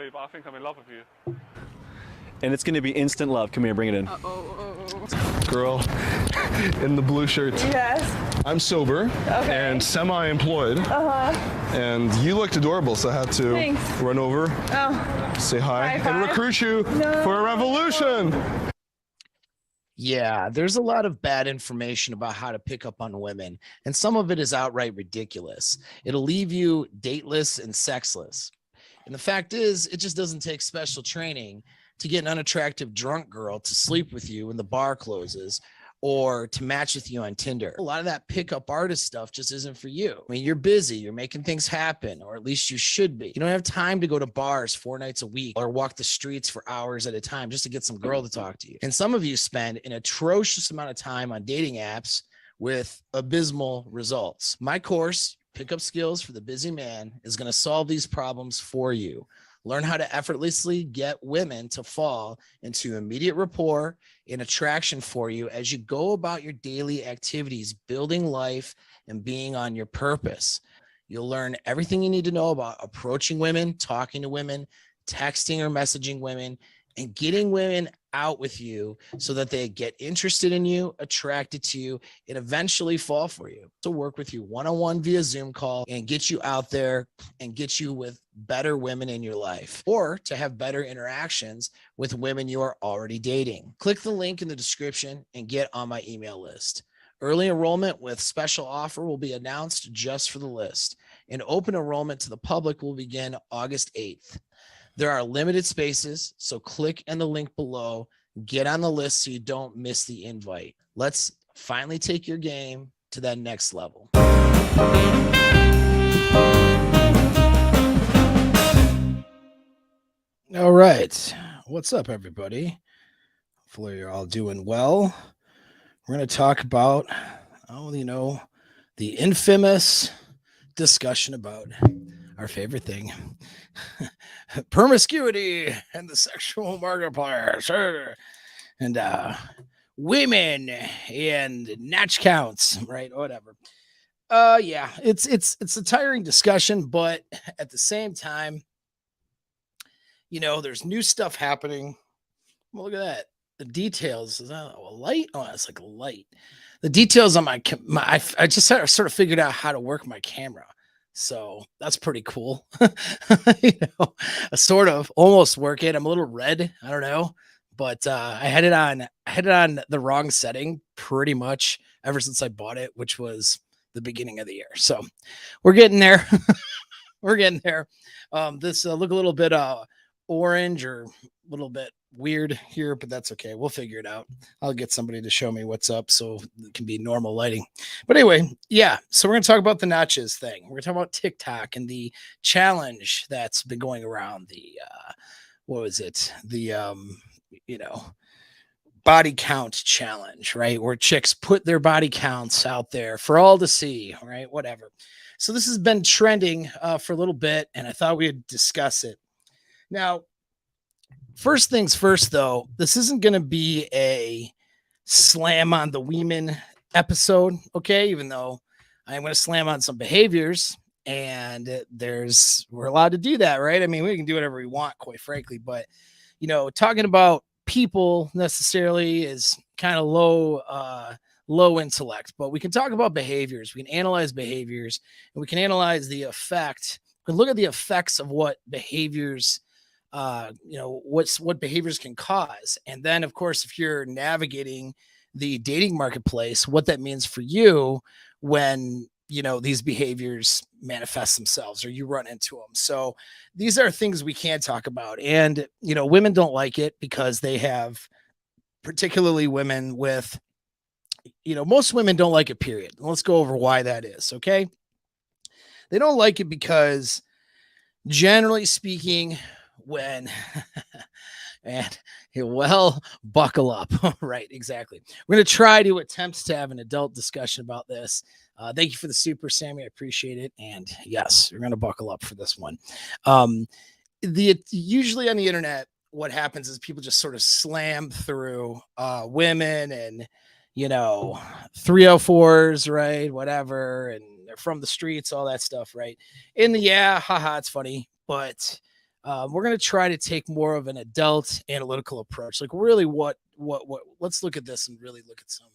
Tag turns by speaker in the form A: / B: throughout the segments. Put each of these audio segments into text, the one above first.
A: Charlie, but I think I'm in love with you.
B: And it's going to be instant love. Come here, bring it in.
C: Girl in the blue shirt.
D: Yes.
C: I'm sober and semi-employed. And you looked adorable, so I had to run over, say hi, and recruit you for a revolution.
E: Yeah, there's a lot of bad information about how to pick up on women, and some of it is outright ridiculous. It'll leave you dateless and sexless. And the fact is, it just doesn't take special training to get an unattractive drunk girl to sleep with you when the bar closes or to match with you on Tinder. A lot of that pickup artist stuff just isn't for you. I mean, you're busy, you're making things happen, or at least you should be. You don't have time to go to bars 4 nights a week or walk the streets for hours at a time just to get some girl to talk to you. And some of you spend an atrocious amount of time on dating apps with abysmal results. My course, Pickup Skills for the Busy Man, is going to solve these problems for you. Learn how to effortlessly get women to fall into immediate rapport and attraction for you as you go about your daily activities, building life and being on your purpose. You'll learn everything you need to know about approaching women, talking to women, texting or messaging women, and getting women out with you so that they get interested in you, attracted to you, and eventually fall for you. To work with you one-on-one via Zoom call and get you out there and get you with better women in your life, or to have better interactions with women you are already dating. Click the link in the description and get on my email list. Early enrollment with special offer will be announced just for the list, and open enrollment to the public will begin August 8th. There are limited spaces, so click on the link below, get on the list so you don't miss the invite. Let's finally take your game to that next level. All right. What's up, everybody? Hopefully you're all doing well. We're going to talk about, the infamous discussion about our favorite thing, promiscuity and the sexual marketplace, and women and natch counts, right? Whatever. Yeah, it's a tiring discussion, but at the same time, there's new stuff happening. Well, look at that. The details. Is that a light? Oh, it's like a light. The details on my I just sort of figured out how to work my camera. So that's pretty cool. I sort of almost work it. I'm a little red. I don't know, but I had it on the wrong setting pretty much ever since I bought it, which was the beginning of the year. So we're getting there. We're getting there. This look a little bit orange or a little bit weird here, but that's okay. We'll figure it out. I'll get somebody to show me what's up so it can be normal lighting. But anyway, yeah. So we're going to talk about the notches thing. We're going to talk about TikTok and the challenge that's been going around. The what was it? The body count challenge, right? Where chicks put their body counts out there for all to see, right? Whatever. So this has been trending for a little bit, and I thought we'd discuss it. Now, first things first, though, this isn't going to be a slam on the women episode, okay? Even though I'm going to slam on some behaviors, and we're allowed to do that, right? I mean, we can do whatever we want, quite frankly, but talking about people necessarily is kind of low intellect, but we can talk about behaviors. We can analyze behaviors, and we can analyze the effect. We can look at the effects of what behaviors what behaviors can cause. And then, of course, if you're navigating the dating marketplace, what that means for you when, these behaviors manifest themselves or you run into them. So these are things we can talk about. And, women don't like it because they have, particularly women with, most women don't like it, period. Let's go over why that is. Okay. They don't like it because, generally speaking, when and buckle up. Right, exactly. We're going to try to attempt to have an adult discussion about this. Thank you for the super, Sammy. I appreciate it. And yes, you're going to buckle up for this one. Usually on the internet, what happens is people just sort of slam through women and 304s, right? Whatever, and they're from the streets, all that stuff, right? And haha, it's funny, but we're going to try to take more of an adult analytical approach. Like really what, let's look at this and really look at some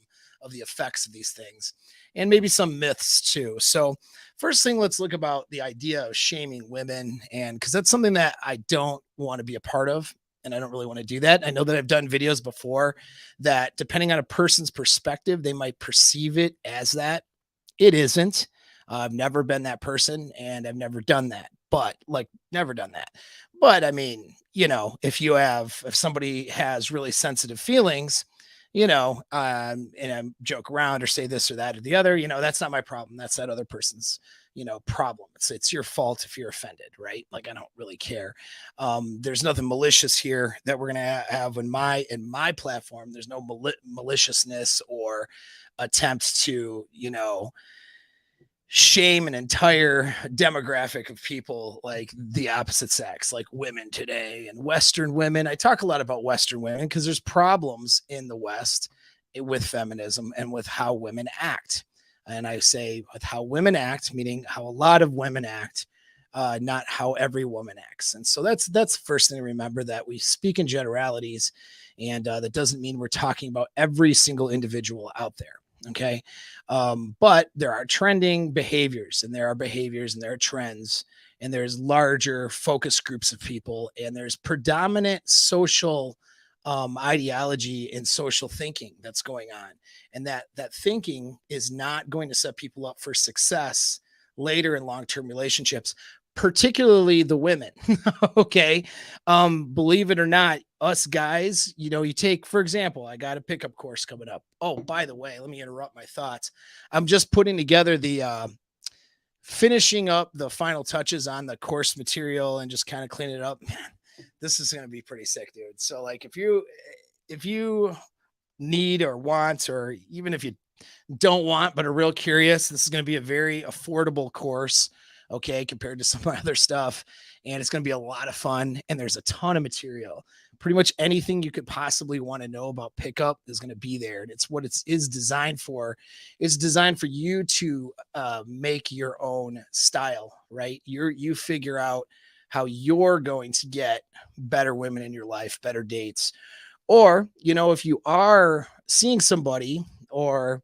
E: of the effects of these things and maybe some myths too. So first thing, let's look about the idea of shaming women. And cause that's something that I don't want to be a part of. And I don't really want to do that. I know that I've done videos before that depending on a person's perspective, they might perceive it as that. It isn't. I've never been that person and I've never done that, but like never done that. But I mean, if somebody has really sensitive feelings, and I joke around or say this or that or the other, that's not my problem. That's that other person's, problem. It's your fault if you're offended, right? Like, I don't really care. There's nothing malicious here that we're going to have in my platform. There's no maliciousness or attempt to, shame an entire demographic of people like the opposite sex, like women today and Western women. I talk a lot about Western women because there's problems in the West with feminism and with how women act. And I say with how women act, meaning how a lot of women act, not how every woman acts. And so that's the first thing to remember, that we speak in generalities, and that doesn't mean we're talking about every single individual out there. Okay. But there are trending behaviors, and there are trends, and there's larger focus groups of people, and there's predominant social ideology and social thinking that's going on. And that thinking is not going to set people up for success later in long-term relationships, particularly the women. Okay. Believe it or not, us guys, you take, for example, I got a pickup course coming up. Oh, by the way, let me interrupt my thoughts. I'm just putting together finishing up the final touches on the course material and just kind of cleaning it up. Man, this is going to be pretty sick, dude. So like, if you need or want, or even if you don't want, but are real curious, this is going to be a very affordable course. Okay. Compared to some other stuff. And it's going to be a lot of fun. And there's a ton of material. Pretty much anything you could possibly want to know about pickup is going to be there. And it's what it is designed for. It's designed for you to make your own style, right? You figure out how you're going to get better women in your life, better dates. Or, if you are seeing somebody or,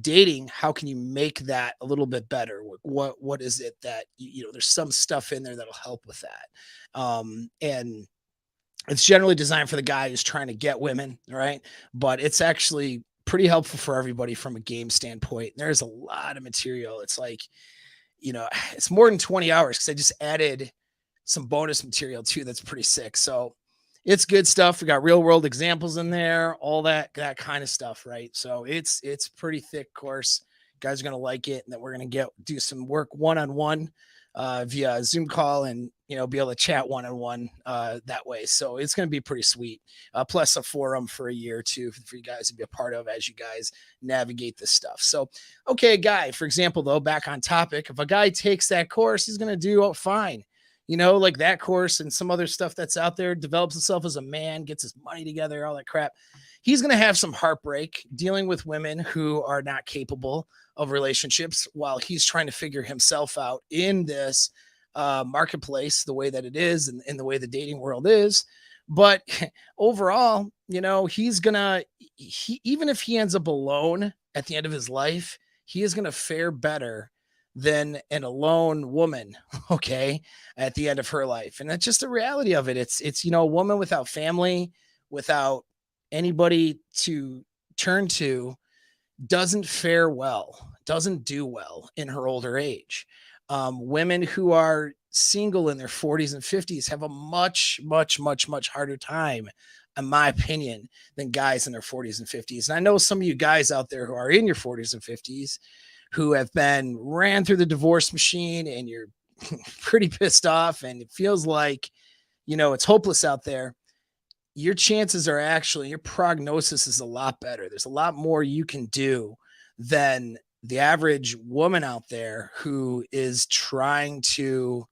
E: dating, how can you make that a little bit better? What is it that, there's some stuff in there that'll help with that. And it's generally designed for the guy who's trying to get women, right? But it's actually pretty helpful for everybody from a game standpoint. There's a lot of material. It's like, it's more than 20 hours because I just added some bonus material too. That's pretty sick. So it's good stuff. We got real world examples in there, all that kind of stuff, right? So it's pretty thick course. Guys are going to like it, and that we're going to do some work one-on-one via Zoom call, and be able to chat one-on-one that way. So it's going to be pretty sweet. Plus a forum for a year or two for you guys to be a part of as you guys navigate this stuff. So, okay, a guy, for example, though, back on topic, if a guy takes that course, he's going to do fine. Like that course and some other stuff that's out there, develops himself as a man, gets his money together, all that crap. He's going to have some heartbreak dealing with women who are not capable of relationships while he's trying to figure himself out in this marketplace, the way that it is and the way the dating world is. But overall, even if he ends up alone at the end of his life, he is going to fare better than an alone woman, okay, at the end of her life. And that's just the reality of it. It's a woman without family, without anybody to turn to, doesn't fare well, doesn't do well in her older age. Women who are single in their 40s and 50s have a much, much, much, much harder time, in my opinion, than guys in their 40s and 50s. And I know some of you guys out there who are in your 40s and 50s who have been ran through the divorce machine, and you're pretty pissed off, and it feels like, it's hopeless out there. Your chances are actually, your prognosis is a lot better. There's a lot more you can do than the average woman out there who is trying to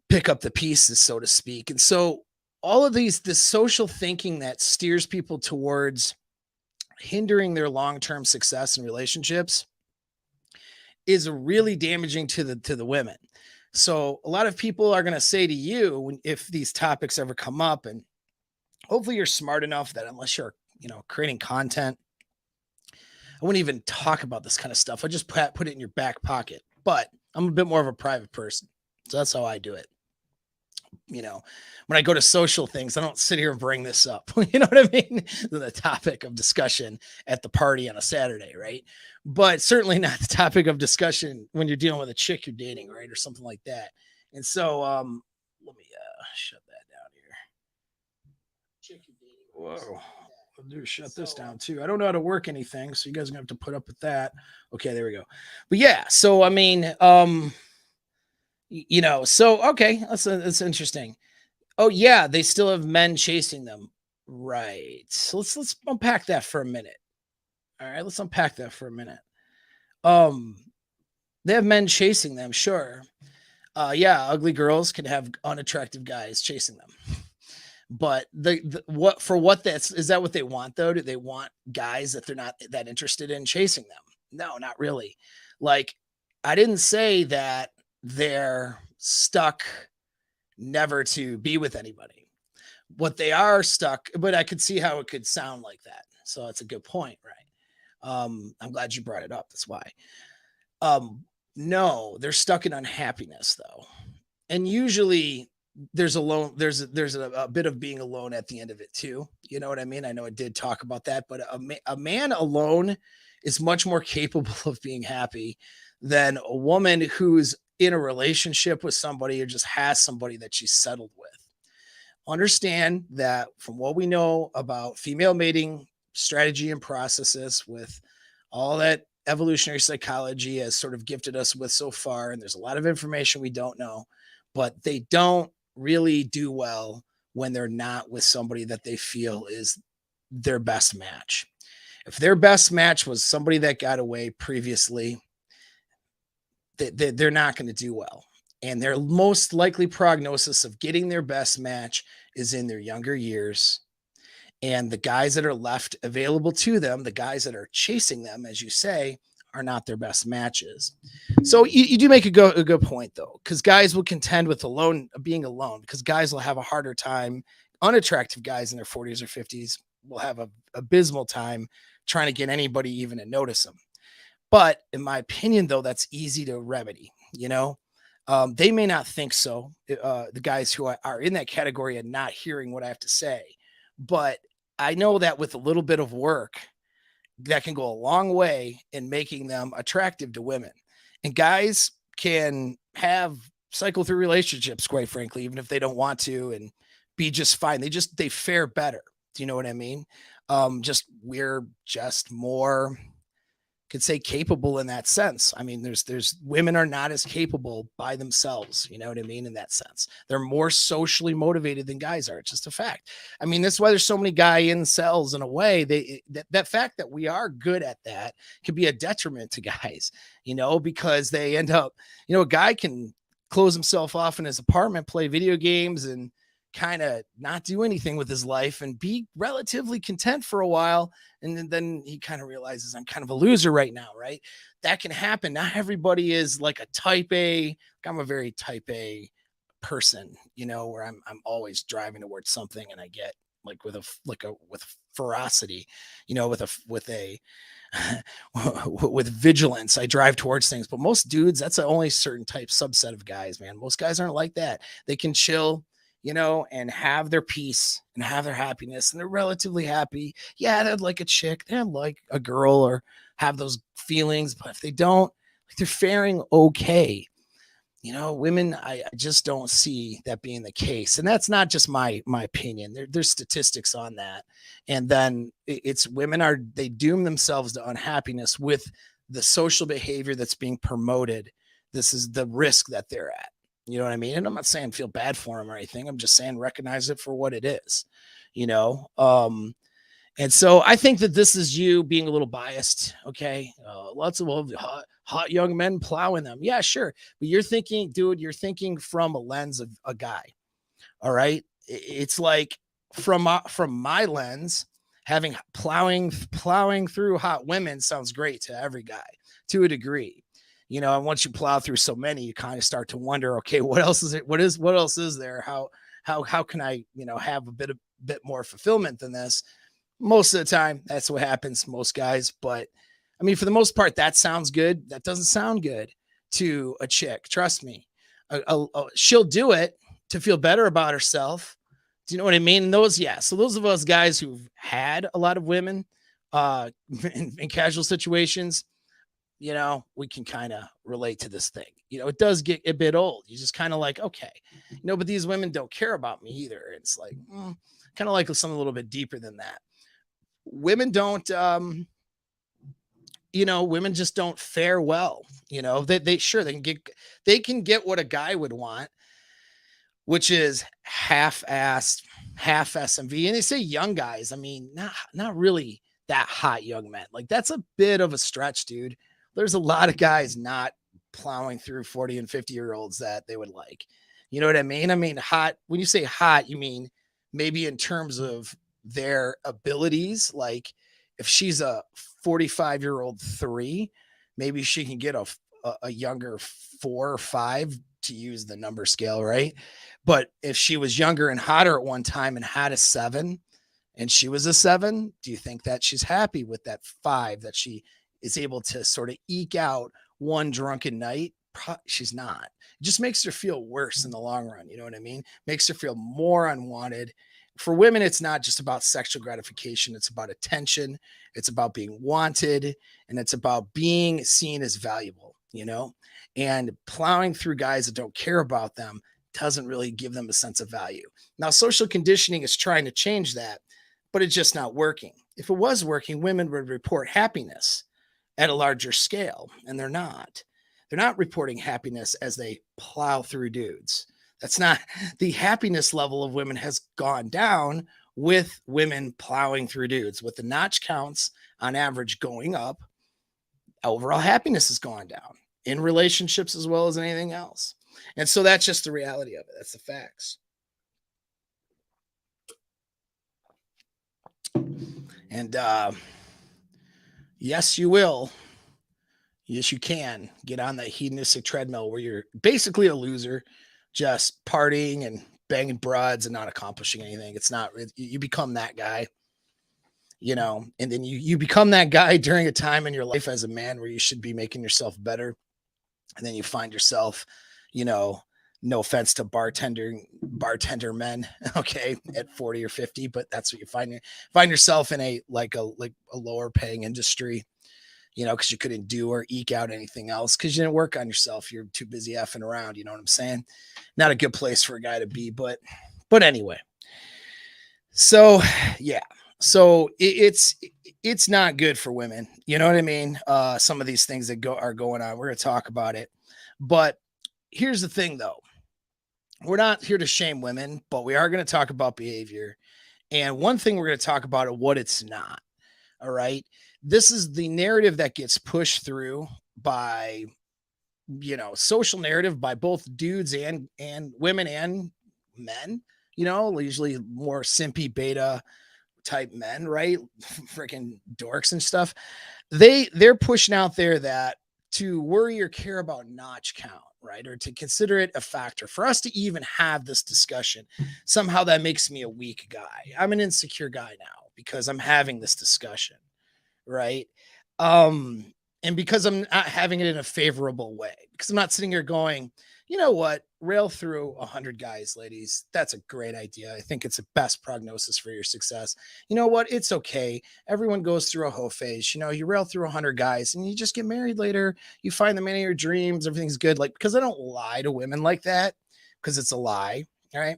E: pick up the pieces, so to speak. And so all of this social thinking that steers people towards hindering their long-term success in relationships is really damaging to the women. So a lot of people are going to say to you, if these topics ever come up, and hopefully you're smart enough that unless you're, creating content, I wouldn't even talk about this kind of stuff. I just put it in your back pocket. But I'm a bit more of a private person. So that's how I do it. When I go to social things, I don't sit here and bring this up. You know what I mean? The topic of discussion at the party on a Saturday, right? But certainly not the topic of discussion when you're dealing with a chick you're dating, right? Or something like that. And so let me shut that down here. Chick you're dating. Whoa. I'll do shut this down too. I don't know how to work anything, so you guys are gonna have to put up with that. Okay, there we go. But yeah, so I mean, so okay, that's interesting. Oh yeah, they still have men chasing them, right? So let's unpack that for a minute. All right, let's unpack that for a minute. They have men chasing them, sure. Yeah, ugly girls can have unattractive guys chasing them. But is that what they want though? Do they want guys that they're not that interested in chasing them? No, not really. Like, I didn't say that they're stuck never to be with anybody. What they are stuck, but I could see how it could sound like that. So that's a good point, right? I'm glad you brought it up. That's why. No, they're stuck in unhappiness though. And usually there's a bit of being alone at the end of it too. You know what I mean? I know I did talk about that, but a man alone is much more capable of being happy than a woman who's in a relationship with somebody or just has somebody that she's settled with. Understand that from what we know about female mating strategy and processes, with all that evolutionary psychology has sort of gifted us with so far, and there's a lot of information we don't know, but they don't really do well when they're not with somebody that they feel is their best match. If their best match was somebody that got away previously, they're not going to do well. And their most likely prognosis of getting their best match is in their younger years. And the guys that are left available to them, the guys that are chasing them, as you say, are not their best matches. So you do make a good point though, because guys will contend with being alone, because guys will have a harder time. Unattractive guys in their 40s or 50s will have an abysmal time trying to get anybody even to notice them. But in my opinion, though, that's easy to remedy. They may not think so. The guys who are in that category and not hearing what I have to say, but I know that with a little bit of work, that can go a long way in making them attractive to women. And guys can cycle through relationships, quite frankly, even if they don't want to, and be just fine. They fare better. Do you know what I mean? We're just more, could say, capable in that sense. I mean, there's women are not as capable by themselves. You know what I mean? In that sense, they're more socially motivated than guys are. It's just a fact. I mean, that's why there's so many guy incels in a way. That fact that we are good at that can be a detriment to guys, because they end up, a guy can close himself off in his apartment, play video games, and kind of not do anything with his life and be relatively content for a while. And then he kind of realizes, I'm kind of a loser right now, right? That can happen. Not everybody is like a type A. I'm a very type A person, where I'm always driving towards something, and I get like with ferocity, with vigilance, I drive towards things. But most dudes, that's only certain subset of guys, man. Most guys aren't like that. They can chill, and have their peace and have their happiness, and they're relatively happy. Yeah, they'd like a chick, they'd like a girl, or have those feelings, but if they don't, they're faring okay. Women, I just don't see that being the case. And that's not just my opinion. There's statistics on that. And then it's women they doom themselves to unhappiness with the social behavior that's being promoted. This is the risk that they're at. You know what I mean? And I'm not saying feel bad for them or anything. I'm just saying recognize it for what it is, and so I think that this is you being a little biased. Okay. Lots of hot young men plowing them. Yeah, sure. But you're thinking from a lens of a guy. All right. It's like from my lens, having plowing through hot women sounds great to every guy to a degree. you know, and once you plow through so many, you kind of start to wonder, okay, what else is it? What else is there? How can I, you know, have a bit more fulfillment than this? Most of the time, that's what happens, most guys. But I mean, for the most part, that sounds good. That doesn't sound good to a chick. Trust me. She'll do it to feel better about herself. Do you know what I mean? And those, yeah. So those of us guys who've had a lot of women in casual situations, you know, we can kind of relate to this thing. You know, it does get a bit old. You just kind of like, okay, you know, but these women don't care about me either. It's like, kind of like something a little bit deeper than that. Women don't, you know, women just don't fare well. You know, they sure they can get what a guy would want, which is half-assed, half SMV. And they say young guys. I mean, not really that hot young men. Like, that's a bit of a stretch, dude. There's a lot of guys not plowing through 40 and 50-year-olds that they would like. You know what I mean? I mean, hot, when you say hot, you mean maybe in terms of their abilities. Like, if she's a 45-year-old 3, maybe she can get a younger 4 or 5, to use the number scale, right? But if she was younger and hotter at one time and had a 7 and she was a 7, do you think that she's happy with that 5 that she is able to sort of eke out one drunken night? She's not. It just makes her feel worse in the long run. You know what I mean? Makes her feel more unwanted. For women, it's not just about sexual gratification. It's about attention. It's about being wanted, and it's about being seen as valuable, you know? And plowing through guys that don't care about them doesn't really give them a sense of value. Now, social conditioning is trying to change that, but it's just not working. If it was working, women would report happiness at a larger scale, and they're not. They're not reporting happiness as they plow through dudes. That's not, the happiness level of women has gone down with women plowing through dudes. With the notch counts on average going up, overall happiness has gone down in relationships as well as anything else. And so that's just the reality of it. That's the facts. And yes, you will. Yes, you can get on that hedonistic treadmill where you're basically a loser, just partying and banging broads and not accomplishing anything. It's not, you become that guy, you know, and then you become that guy during a time in your life as a man where you should be making yourself better. And then you find yourself, you know, no offense to bartender men, okay, at 40 or 50, but that's what you find yourself in a lower paying industry, you know, because you couldn't do or eke out anything else because you didn't work on yourself. You're too busy effing around. You know what I'm saying? Not a good place for a guy to be, but anyway. So yeah, so it's not good for women. You know what I mean? Some of these things that are going on. We're going to talk about it, but here's the thing, though. We're not here to shame women, but we are going to talk about behavior. And one thing we're going to talk about is what it's not. All right. This is the narrative that gets pushed through by, you know, social narrative by both dudes and women and men, you know, usually more simpy beta type men, right? Freaking dorks and stuff. They're pushing out there that to worry or care about notch count, right? Or to consider it a factor for us to even have this discussion. Somehow that makes me a weak guy. I'm an insecure guy now because I'm having this discussion. Right. And because I'm not having it in a favorable way, because I'm not sitting here going, you know what, rail through 100 guys, ladies. That's a great idea. I think it's the best prognosis for your success. You know what? It's okay. Everyone goes through a hoe phase. You know, you rail through 100 guys and you just get married later. You find the man of your dreams. Everything's good. Like, because I don't lie to women like that because it's a lie. All right.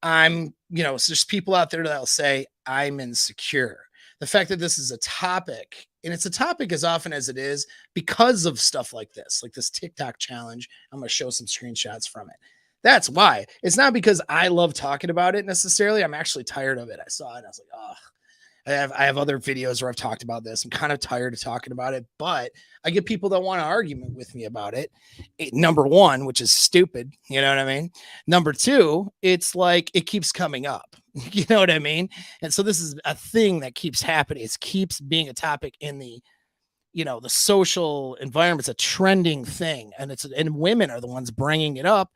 E: I'm, you know, so there's people out there that'll say I'm insecure. The fact that this is a topic, and it's a topic as often as it is because of stuff like this TikTok challenge. I'm going to show some screenshots from it. That's why. It's not because I love talking about it necessarily. I'm actually tired of it. I saw it and I was like, oh, I have other videos where I've talked about this. I'm kind of tired of talking about it, but I get people that want to argue with me about it. Number one, which is stupid. You know what I mean? Number two, it's like it keeps coming up. You know what I mean? And so this is a thing that keeps happening. It keeps being a topic in the the social environment's a trending thing, and women are the ones bringing it up,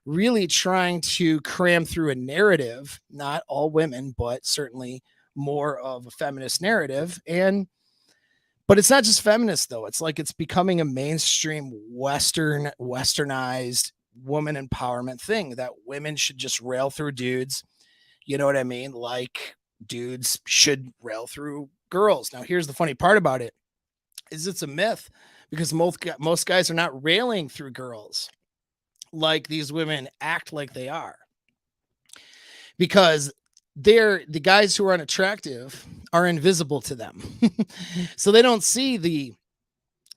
E: really trying to cram through a narrative, not all women, but certainly more of a feminist narrative. But it's not just feminist though. It's like it's becoming a mainstream westernized woman empowerment thing that women should just rail through dudes. You know what I mean? Like dudes should rail through girls. Now, here's the funny part about it is it's a myth, because most guys are not railing through girls like these women act like they are, because the guys who are unattractive are invisible to them. So they don't see the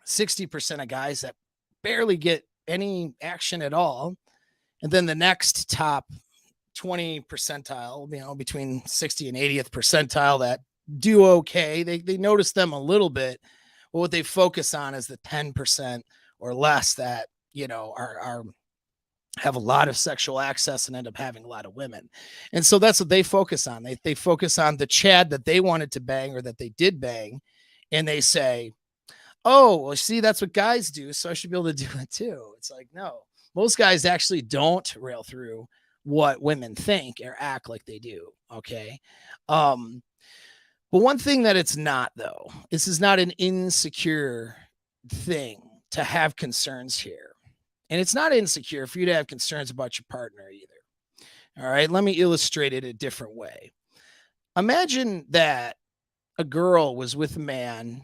E: 60% of guys that barely get any action at all. And then the next top 20 percentile, between 60 and 80th percentile that do okay. They notice them a little bit. But what they focus on is the 10% or less that, are have a lot of sexual access and end up having a lot of women. And so that's what they focus on. They focus on the Chad that they wanted to bang or that they did bang. And they say, oh, well, see, that's what guys do, so I should be able to do it too. It's like, no, most guys actually don't rail through what women think or act like they do. Okay. But one thing that it's not, though, this is not an insecure thing to have concerns here. And it's not insecure for you to have concerns about your partner either. All right. Let me illustrate it a different way. Imagine that a girl was with a man,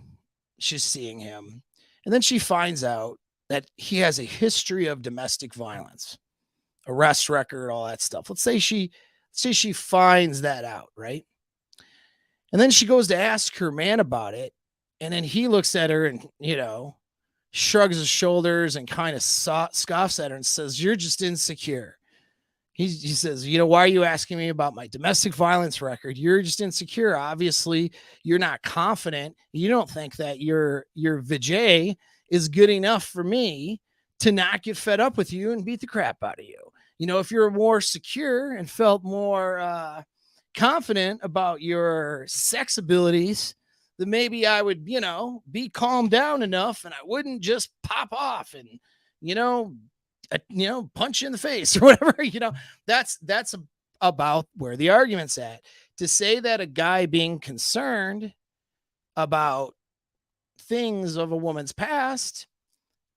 E: she's seeing him, and then she finds out that he has a history of domestic violence, arrest record, all that stuff. Let's say she finds that out, right? And then she goes to ask her man about it. And then he looks at her and, shrugs his shoulders and kind of scoffs at her and says, you're just insecure. He says, why are you asking me about my domestic violence record? You're just insecure. Obviously, you're not confident. You don't think that your vajay is good enough for me to not get fed up with you and beat the crap out of you. If you're more secure and felt more confident about your sex abilities, then maybe I would, be calmed down enough and I wouldn't just pop off and, punch you in the face or whatever. That's about where the argument's at. To say that a guy being concerned about things of a woman's past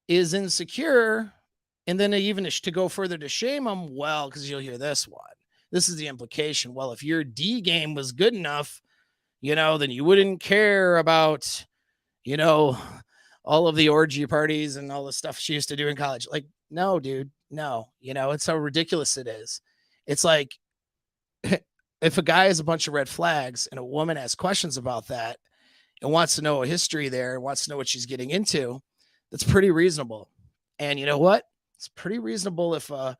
E: is insecure, and then even to go further to shame him, well, because you'll hear this one. This is the implication. Well, if your D game was good enough, then you wouldn't care about, all of the orgy parties and all the stuff she used to do in college. Like, no, dude, no. It's how ridiculous it is. It's like, if a guy has a bunch of red flags and a woman has questions about that and wants to know a history there, wants to know what she's getting into, that's pretty reasonable. And you know what? It's pretty reasonable if a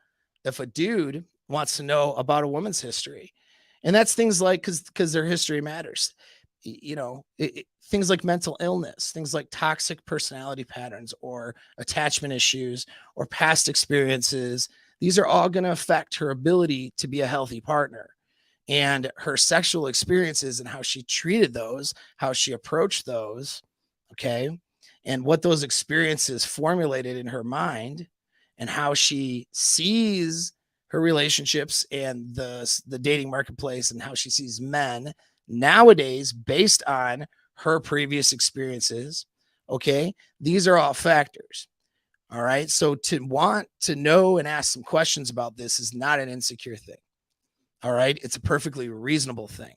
E: dude wants to know about a woman's history. And that's things like, because their history matters, things like mental illness, things like toxic personality patterns or attachment issues or past experiences. These are all going to affect her ability to be a healthy partner, and her sexual experiences and how she treated those, how she approached those. Okay. And what those experiences formulated in her mind and how she sees her relationships and the dating marketplace and how she sees men nowadays based on her previous experiences. Okay. These are all factors. All right. So to want to know and ask some questions about this is not an insecure thing. All right. It's a perfectly reasonable thing,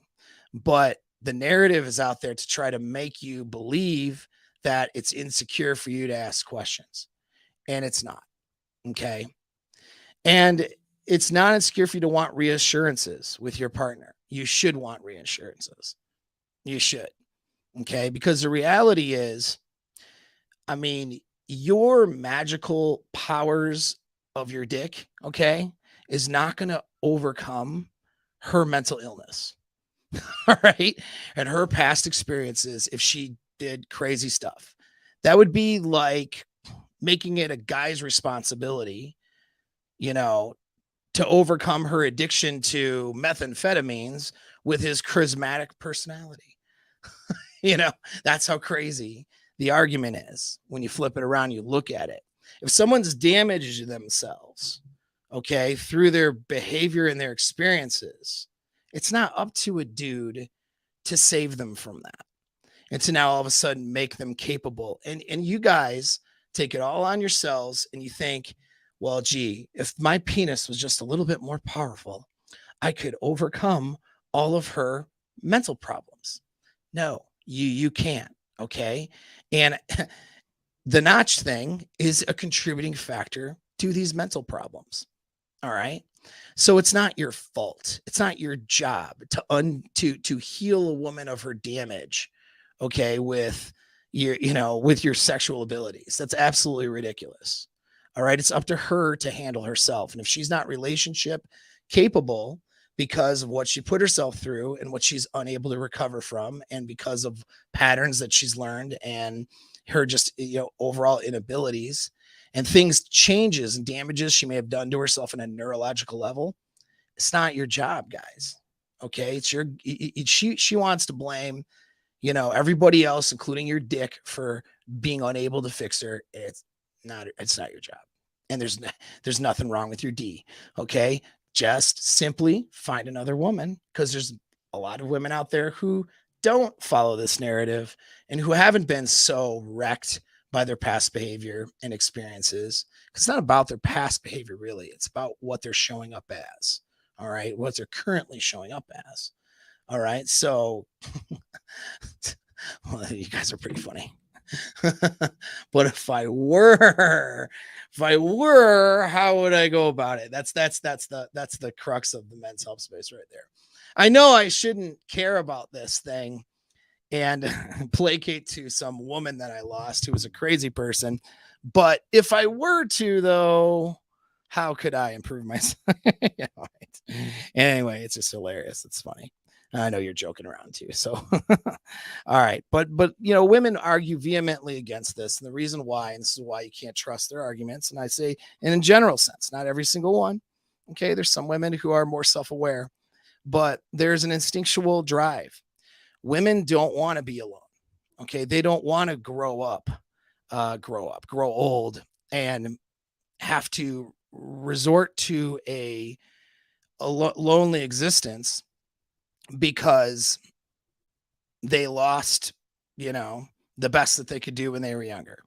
E: but the narrative is out there to try to make you believe that it's insecure for you to ask questions, and it's not. Okay. And it's not insecure for you to want reassurances with your partner. You should want reassurances. You should. Okay. Because the reality is, your magical powers of your dick, okay, is not going to overcome her mental illness. All right. And her past experiences, if she did crazy stuff, that would be like making it a guy's responsibility, to overcome her addiction to methamphetamines with his charismatic personality. That's how crazy the argument is, when you flip it around, you look at it. If someone's damaged themselves, okay, through their behavior and their experiences, it's not up to a dude to save them from that and to now all of a sudden make them capable. And you guys take it all on yourselves and you think, well, gee, if my penis was just a little bit more powerful, I could overcome all of her mental problems. No, you can't. Okay. And the notch thing is a contributing factor to these mental problems. All right. So it's not your fault. It's not your job to heal a woman of her damage. Okay. With your sexual abilities. That's absolutely ridiculous. All right. It's up to her to handle herself. And if she's not relationship capable because of what she put herself through and what she's unable to recover from, and because of patterns that she's learned and her just, overall inabilities and things changes and damages she may have done to herself on a neurological level, it's not your job, guys. Okay. She wants to blame, everybody else, including your dick, for being unable to fix her. It's not your job. And there's nothing wrong with your D. Okay. Just simply find another woman, because there's a lot of women out there who don't follow this narrative and who haven't been so wrecked by their past behavior and experiences. It's not about their past behavior, really. It's about what they're showing up as. All right. What they're currently showing up as. All right. So well, you guys are pretty funny. But if I were, how would I go about it? That's the crux of the men's health space right there. I know I shouldn't care about this thing and placate to some woman that I lost who was a crazy person. But if I were to, though, how could I improve myself? Anyway, it's just hilarious. It's funny. I know you're joking around too. So, all right. But, women argue vehemently against this. And the reason why, and this is why you can't trust their arguments. And I say, in a general sense, not every single one. Okay. There's some women who are more self-aware, but there's an instinctual drive. Women don't want to be alone. Okay. They don't want to grow old and have to resort to a lonely existence because they lost, the best that they could do when they were younger,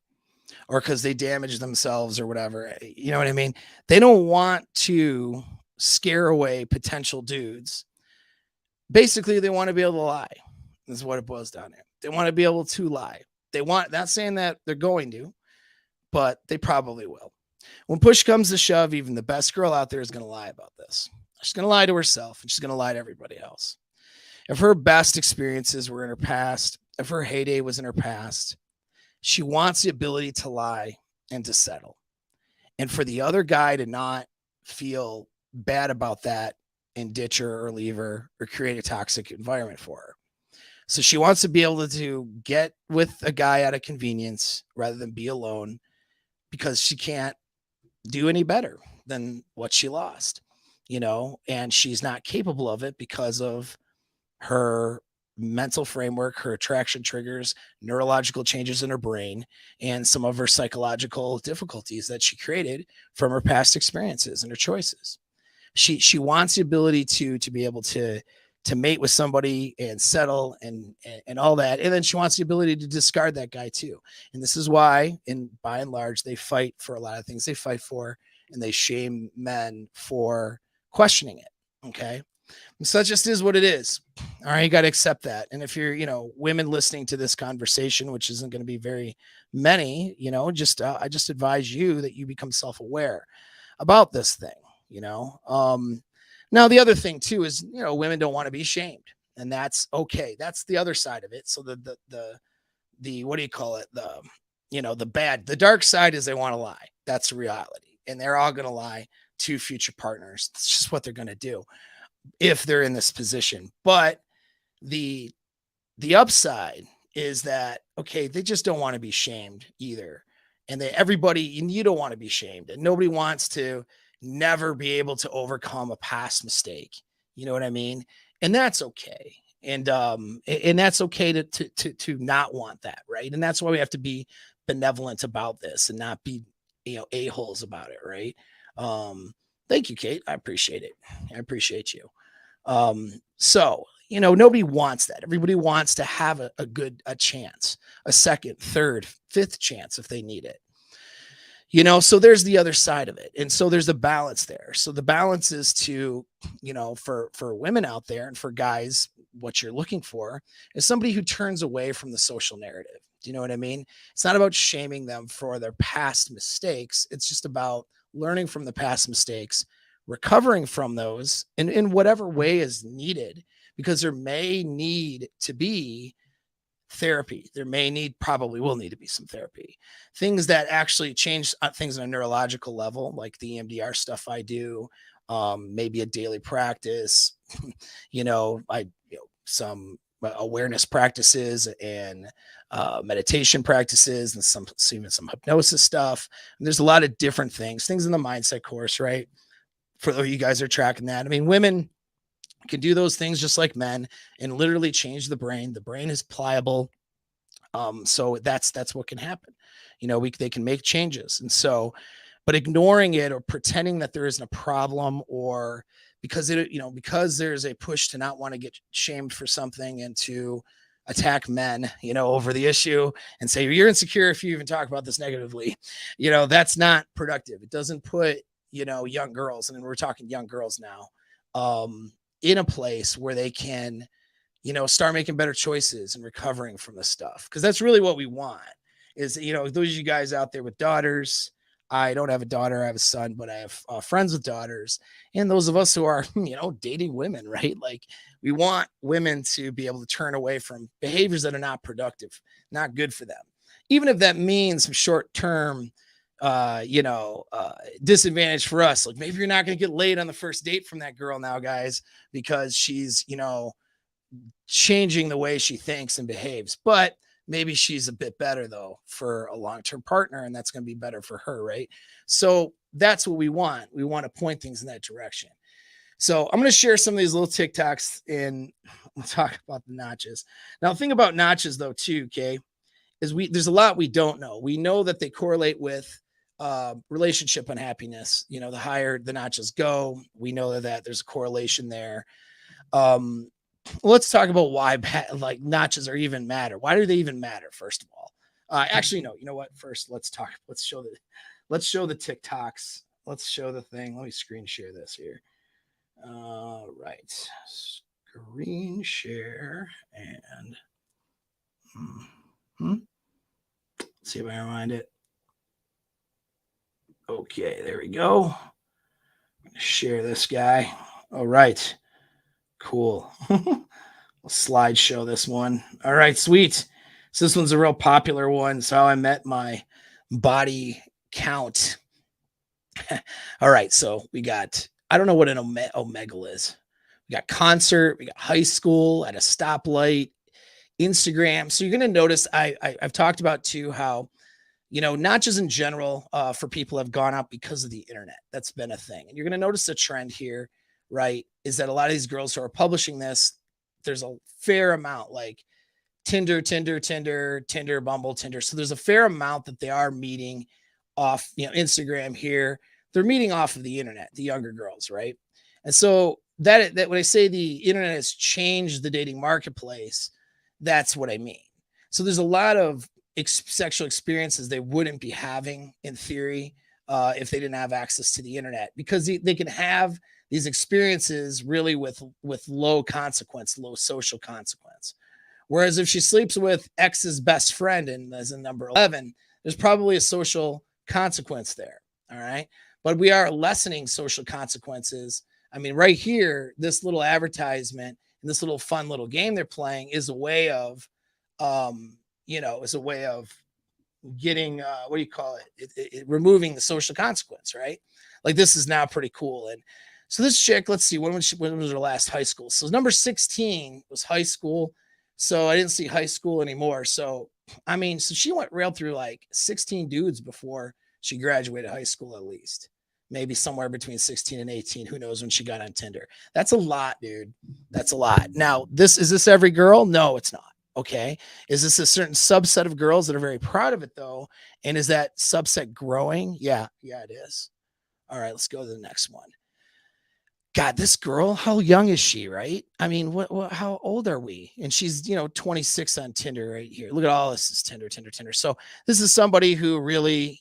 E: or because they damaged themselves or whatever. You know what I mean? They don't want to scare away potential dudes. Basically, they want to be able to lie. This is what it boils down to. They want to be able to lie. Not saying that they're going to, but they probably will. When push comes to shove, even the best girl out there is going to lie about this. She's going to lie to herself, and she's going to lie to everybody else. If her best experiences were in her past, if her heyday was in her past, she wants the ability to lie and to settle. And for the other guy to not feel bad about that and ditch her or leave her or create a toxic environment for her. So she wants to be able to get with a guy out of convenience rather than be alone, because she can't do any better than what she lost, and she's not capable of it because of her mental framework, her attraction triggers, neurological changes in her brain, and some of her psychological difficulties that she created from her past experiences and her choices. She wants the ability to be able to mate with somebody and settle and all that. And then she wants the ability to discard that guy too. And this is why, by and large, they fight for a lot of things they fight for, and they shame men for questioning it. Okay. So that just is what it is. All right. You got to accept that. And if you're, women listening to this conversation, which isn't going to be very many, I just advise you that you become self-aware about this thing, Now, the other thing too is, women don't want to be shamed, and that's okay. That's the other side of it. So the what do you call it? The dark side is they want to lie. That's the reality. And they're all going to lie to future partners. It's just what they're going to do if they're in this position. But the upside is that, okay, they just don't want to be shamed either. And you don't want to be shamed, and nobody wants to never be able to overcome a past mistake. You know what I mean? And that's okay. And that's okay to not want that, right? And that's why we have to be benevolent about this and not be, a-holes about it, right? Thank you, Kate. I appreciate it. I appreciate you. So, nobody wants that. Everybody wants to have a chance, a second, third, fifth chance if they need it. So there's the other side of it. And so there's a balance there. So the balance is to, for women out there and for guys, what you're looking for is somebody who turns away from the social narrative. Do you know what I mean? It's not about shaming them for their past mistakes. It's just about learning from the past mistakes, recovering from those in whatever way is needed, because there may need to be therapy. Probably will need to be some therapy. Things that actually change things on a neurological level, like the EMDR stuff I do, maybe a daily practice, some awareness practices and meditation practices and even some hypnosis stuff. And there's a lot of different things in the mindset course, right? For you guys are tracking that. I mean, women can do those things just like men and literally change the brain. The brain is pliable. So that's what can happen. They can make changes. And so, but ignoring it or pretending that there isn't a problem, or because there's a push to not want to get shamed for something and to attack men, over the issue and say, you're insecure if you even talk about this negatively, that's not productive. It doesn't put, young girls, and we're talking young girls now, in a place where they can, start making better choices and recovering from this stuff. Cause that's really what we want is, those of you guys out there with daughters. I don't have a daughter, I have a son, but I have friends with daughters, and those of us who are, dating women, right? Like we want women to be able to turn away from behaviors that are not productive, not good for them. Even if that means some short-term, disadvantage for us. Like maybe you're not going to get laid on the first date from that girl now, guys, because she's, changing the way she thinks and behaves. But maybe she's a bit better though for a long-term partner, and that's going to be better for her, right? So that's what we want. We want to point things in that direction. So I'm going to share some of these little TikToks and we'll talk about the notches. Now, the thing about notches though, too, okay, is there's a lot we don't know. We know that they correlate with relationship unhappiness. The higher the notches go, we know that there's a correlation there. Let's talk about why notches are even matter. Why do they even matter? First of all, actually, no, you know what? First, let's show the TikToks. Let's show the thing. Let me screen share this here. Right. Screen share and see if I can find it. Okay, there we go. I'm gonna share this guy. All right. Cool. I'll slideshow this one. All right, sweet. So this one's a real popular one. It's how I met my body count. All right, so we got, I don't know what an omegle is. We got concert, we got high school, at a stoplight, Instagram. So you're going to notice I've talked about too how, notches in general for people have gone up because of the internet. That's been a thing. And you're going to notice a trend here, right, is that a lot of these girls who are publishing this, there's a fair amount like Tinder, Bumble, Tinder. So there's a fair amount that they are meeting off, Instagram here. They're meeting off of the internet, the younger girls, right? And so that when I say the internet has changed the dating marketplace, that's what I mean. So there's a lot of sexual experiences they wouldn't be having in theory if they didn't have access to the internet, because they can have these experiences really with low consequence, low social consequence. Whereas if she sleeps with X's best friend and as a number 11, there's probably a social consequence there. All right. But we are lessening social consequences. I mean, right here, this little advertisement and this little fun little game they're playing is a way of, getting, what do you call it? Removing the social consequence, right? Like this is now pretty cool. And so this chick, let's see, when was her last high school? So number 16 was high school. So I didn't see high school anymore. So, I mean, so she went railed through like 16 dudes before she graduated high school at least. maybe somewhere between 16 and 18. Who knows when she got on Tinder? That's a lot, dude. That's a lot. Now, is this every girl? No, it's not. Okay. Is this a certain subset of girls that are very proud of it though? And is that subset growing? Yeah, it is. All right, let's go to the next one. God, this girl, how young is she, right? I mean, how old are we? And she's, 26 on Tinder right here. Look at all this is Tinder. So this is somebody who really,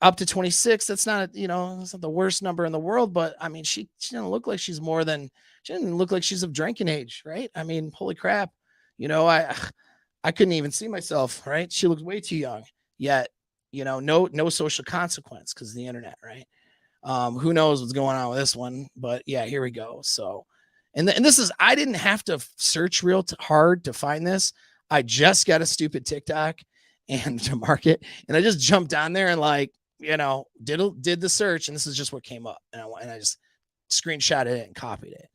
E: up to 26. That's not, it's not the worst number in the world, but I mean, she doesn't look like she's she didn't look like she's of drinking age, right? I mean, holy crap. I couldn't even see myself, right? She looks way too young, yet, no social consequence because of the internet, right? Who knows what's going on with this one, but yeah, here we go. So, and this is, I didn't have to search real hard to find this. I just got a stupid TikTok and to market, and I just jumped on there and did the search, and this is just what came up, and I just screenshotted it and copied it.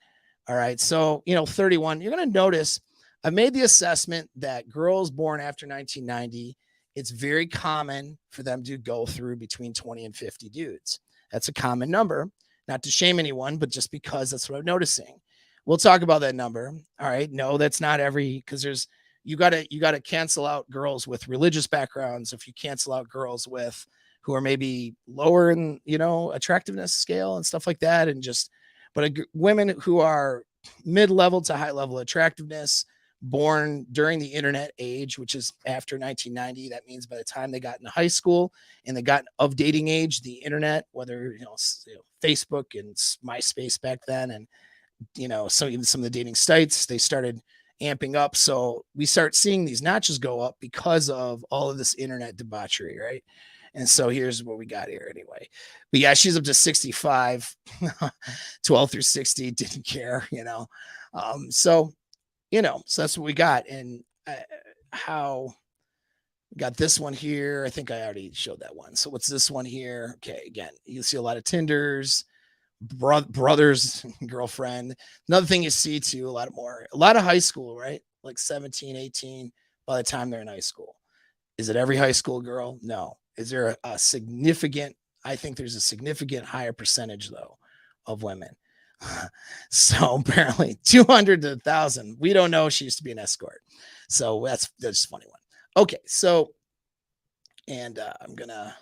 E: All right. So, 31, you're going to notice I made the assessment that girls born after 1990, it's very common for them to go through between 20 and 50 dudes. That's a common number, not to shame anyone, but just because that's what I'm noticing. We'll talk about that number. All right. No, that's not because you got to cancel out girls with religious backgrounds. If you cancel out girls who are maybe lower in, attractiveness scale and stuff like that. But women who are mid-level to high-level attractiveness, born during the internet age, which is after 1990. That means by the time they got into high school and they got of dating age, the internet, whether, Facebook and MySpace back then, and, some of the dating sites, they started amping up. So we start seeing these notches go up because of all of this internet debauchery, right? And so here's what we got here anyway. But yeah, she's up to 65, 12 through 60, didn't care, so that's what we got. And how we got this one here. I think I already showed that one. So what's this one here? Okay. Again, you see a lot of Tinders, brothers, girlfriend. Another thing you see too, a lot of high school, right? Like 17, 18 by the time they're in high school. Is it every high school girl? No. Is there a significant, I think there's a significant higher percentage though of women. So apparently 200 to 1,000. We don't know. She used to be an escort. So that's a funny one. Okay. So, and I'm going to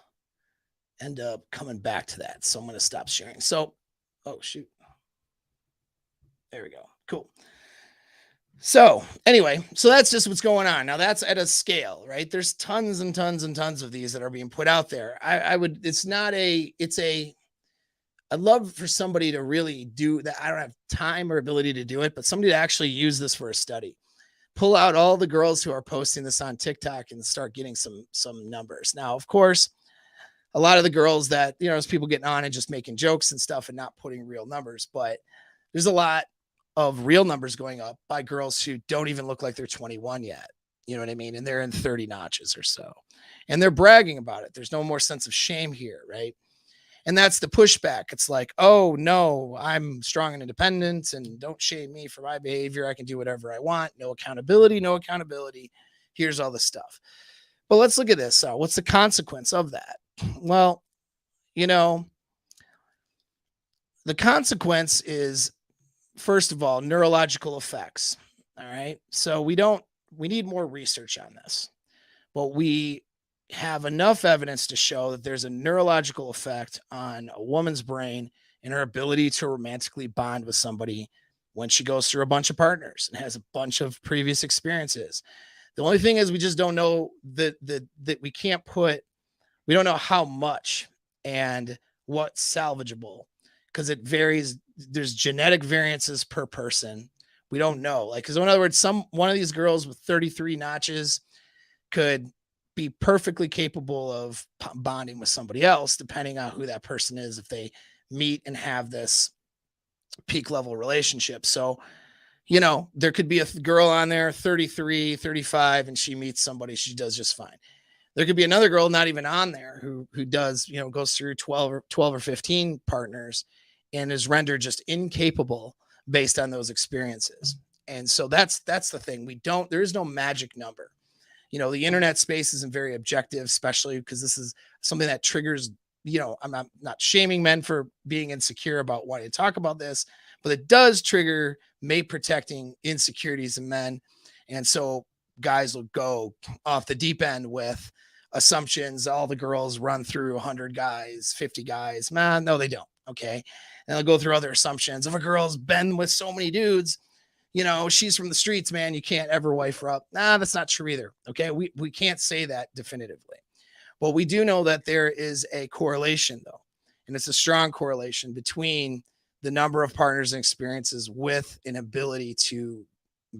E: end up coming back to that. So I'm going to stop sharing. So, oh shoot. There we go. Cool. So anyway, so that's just what's going on. Now that's at a scale, right? There's tons and tons and tons of these that are being put out there. I'd love for somebody to really do that. I don't have time or ability to do it, but somebody to actually use this for a study. Pull out all the girls who are posting this on TikTok and start getting some numbers. Now, of course, a lot of the girls that, there's people getting on and just making jokes and stuff and not putting real numbers, but there's a lot of real numbers going up by girls who don't even look like they're 21 yet. You know what I mean? And they're in 30 notches or so, and they're bragging about it. There's no more sense of shame here, right? And that's the pushback. It's like, oh no, I'm strong and independent and don't shame me for my behavior. I can do whatever I want. No accountability. Here's all the stuff. But let's look at this. So what's the consequence of that? Well, the consequence is, first of all, neurological effects. All right. So we need more research on this, but we have enough evidence to show that there's a neurological effect on a woman's brain and her ability to romantically bond with somebody when she goes through a bunch of partners and has a bunch of previous experiences. The only thing is we just don't know that we don't know how much and what's salvageable because it varies. There's genetic variances per person. We don't know. Because in other words, one of these girls with 33 notches could be perfectly capable of bonding with somebody else, depending on who that person is, if they meet and have this peak level relationship. So, there could be a girl on there, 33, 35, and she meets somebody, she does just fine. There could be another girl not even on there who does, goes through 12 or 15 partners and is rendered just incapable based on those experiences. And so that's the thing. There is no magic number. The internet space isn't very objective, especially because this is something that triggers I'm not shaming men for being insecure about wanting to talk about this, but it does trigger mate protecting insecurities in men. And so guys will go off the deep end with assumptions. All the girls run through 100 guys, 50 guys. Man, no, they don't. Okay. And they'll go through other assumptions. If a girl's been with so many dudes, she's from the streets, man, you can't ever wife her up. Nah, that's not true either. Okay. We can't say that definitively. But we do know that there is a correlation, though, and it's a strong correlation between the number of partners and experiences with an ability to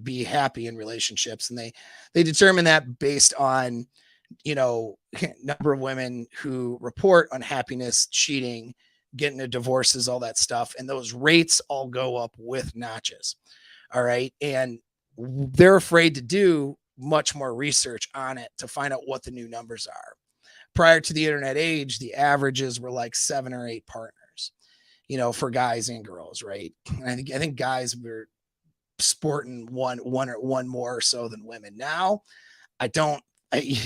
E: be happy in relationships. And they determine that based on, number of women who report unhappiness, cheating, getting into divorces, all that stuff. And those rates all go up with notches. All right. And they're afraid to do much more research on it to find out what the new numbers are. Prior to the internet age, the averages were like 7 or 8 partners, for guys and girls, right? And I think guys were sporting one more or so than women. Now,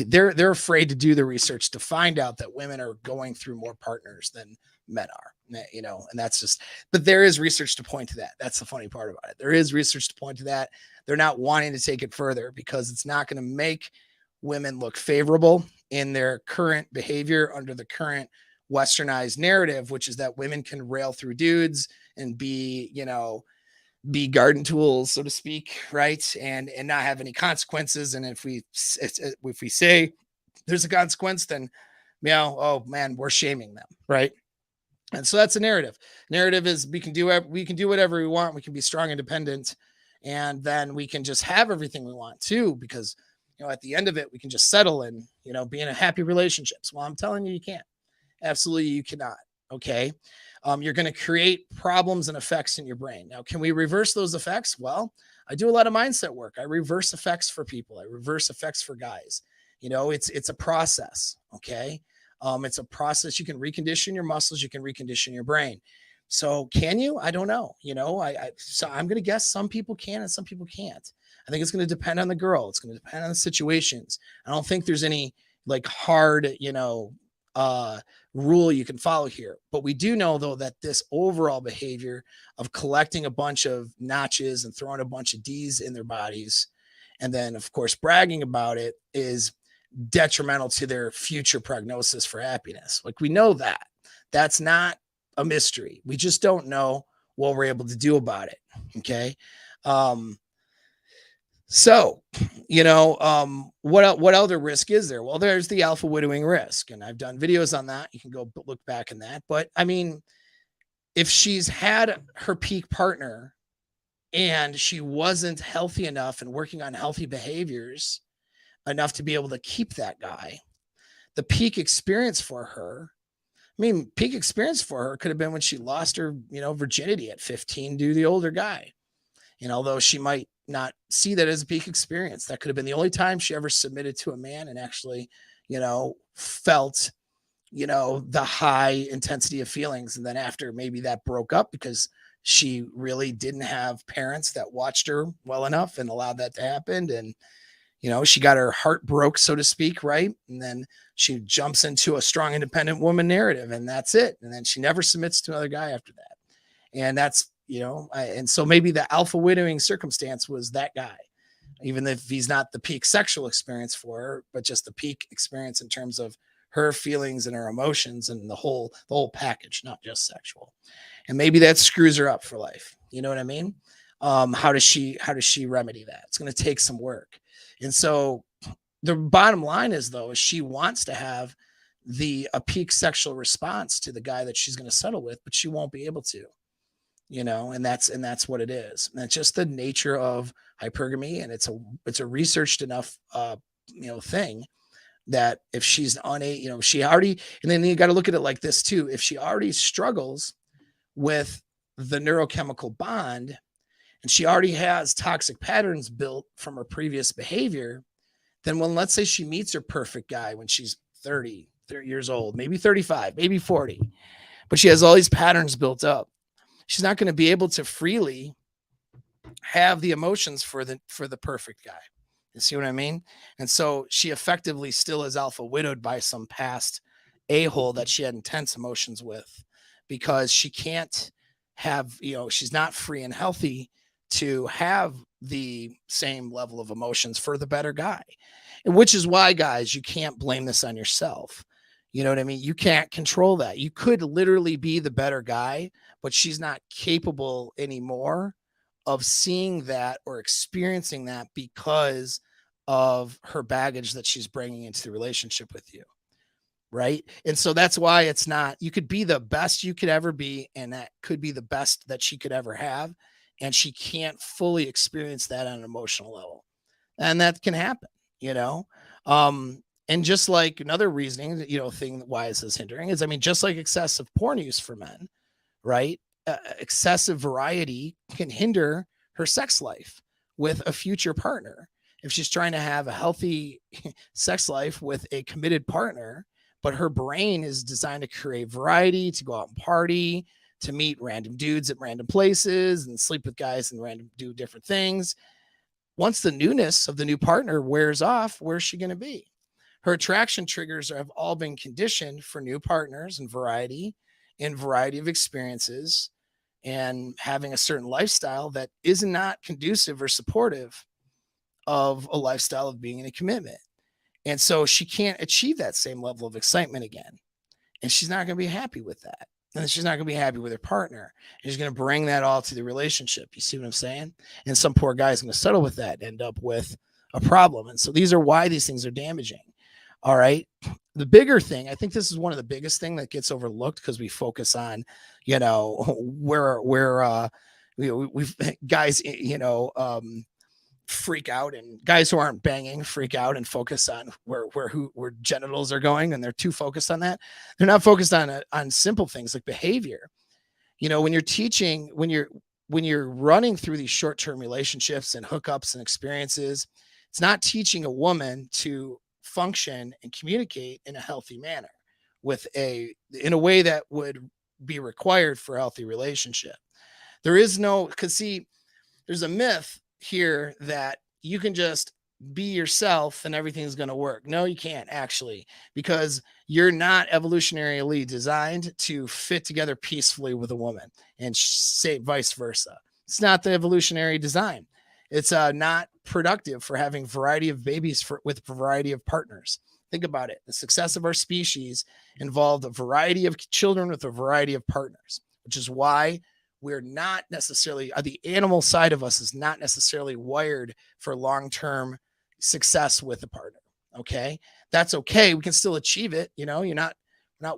E: they're afraid to do the research to find out that women are going through more partners than men are, and that's just, but there is research to point to that. That's the funny part about it. There is research to point to that. They're not wanting to take it further because it's not going to make women look favorable in their current behavior under the current westernized narrative, which is that women can rail through dudes and be garden tools, so to speak, right? And not have any consequences. And if we say there's a consequence, then oh man, we're shaming them, right? And so that's a narrative. Narrative is we can do whatever we want. We can be strong, independent, and then we can just have everything we want too, because at the end of it, we can just settle and be in a happy relationships. Well, I'm telling you, you can't. Absolutely, you cannot. Okay. You're going to create problems and effects in your brain. Now, can we reverse those effects? Well, I do a lot of mindset work. I reverse effects for people. I reverse effects for guys. It's a process. Okay. It's a process. You can recondition your muscles. You can recondition your brain. So can you? I don't know. So I'm going to guess some people can and some people can't. I think it's going to depend on the girl. It's going to depend on the situations. I don't think there's any hard, rule you can follow here. But we do know, though, that this overall behavior of collecting a bunch of notches and throwing a bunch of D's in their bodies, and then, of course, bragging about it is detrimental to their future prognosis for happiness. We know that. That's not a mystery. We just don't know what we're able to do about it. Okay. So, what other risk is there? Well, there's the alpha widowing risk, and I've done videos on that. You can go look back in that. But I mean, if she's had her peak partner and she wasn't healthy enough and working on healthy behaviors enough to be able to keep that guy, the peak experience for her, peak experience for her could have been when she lost her, virginity at 15 due to the older guy. And although she might not see that as a peak experience, that could have been the only time she ever submitted to a man and actually, felt, the high intensity of feelings. And then after maybe that broke up because she really didn't have parents that watched her well enough and allowed that to happen. And, she got her heart broke, so to speak, right? And then she jumps into a strong, independent woman narrative, and that's it. And then she never submits to another guy after that. And that's, and so maybe the alpha widowing circumstance was that guy, even if he's not the peak sexual experience for her, but just the peak experience in terms of her feelings and her emotions and the whole package, not just sexual. And maybe that screws her up for life. You know what I mean? How does she remedy that? It's going to take some work. And so the bottom line is, though, is she wants to have a peak sexual response to the guy that she's going to settle with, but she won't be able to. And that's what it is. And it's just the nature of hypergamy. And it's a researched enough, thing that if she's she already, and then you got to look at it like this too. If she already struggles with the neurochemical bond and she already has toxic patterns built from her previous behavior, then when, let's say she meets her perfect guy when she's 30 years old, maybe 35, maybe 40, but she has all these patterns built up, she's not going to be able to freely have the emotions for the perfect guy. You see what I mean? And so she effectively still is alpha widowed by some past a-hole that she had intense emotions with, because she can't have, she's not free and healthy to have the same level of emotions for the better guy. And which is why, guys, you can't blame this on yourself. You know what I mean? You can't control that. You could literally be the better guy, but she's not capable anymore of seeing that or experiencing that because of her baggage that she's bringing into the relationship with you. Right. And so that's why it's not, you could be the best you could ever be, and that could be the best that she could ever have. And she can't fully experience that on an emotional level. And that can happen, and just like another reasoning that, thing why this is hindering is, I mean, just like excessive porn use for men, right? Excessive variety can hinder her sex life with a future partner. If she's trying to have a healthy sex life with a committed partner, but her brain is designed to create variety, to go out and party, to meet random dudes at random places and sleep with guys and do different things. Once the newness of the new partner wears off, where's she going to be? Her attraction triggers have all been conditioned for new partners and variety of experiences, and having a certain lifestyle that is not conducive or supportive of a lifestyle of being in a commitment. And so she can't achieve that same level of excitement again. And she's not going to be happy with that. And she's not going to be happy with her partner. And she's going to bring that all to the relationship. You see what I'm saying? And some poor guy is going to settle with that, end up with a problem. And so these are why these things are damaging. All right. The bigger thing, I think this is one of the biggest thing that gets overlooked because we focus on, where we've guys, freak out, and guys who aren't banging freak out and focus on where genitals are going, and they're too focused on that. They're not focused on simple things like behavior. When you're teaching, when you're running through these short-term relationships and hookups and experiences, it's not teaching a woman to function and communicate in a healthy manner in a way that would be required for a healthy relationship. There's a myth here that you can just be yourself and everything's going to work. No, you can't actually, because you're not evolutionarily designed to fit together peacefully with a woman, and say vice versa. It's not the evolutionary design. It's not productive for having variety of babies with a variety of partners. Think about it. The success of our species involved a variety of children with a variety of partners, which is why we're not necessarily, the animal side of us is not necessarily wired for long-term success with a partner. Okay. That's okay. We can still achieve it. You're not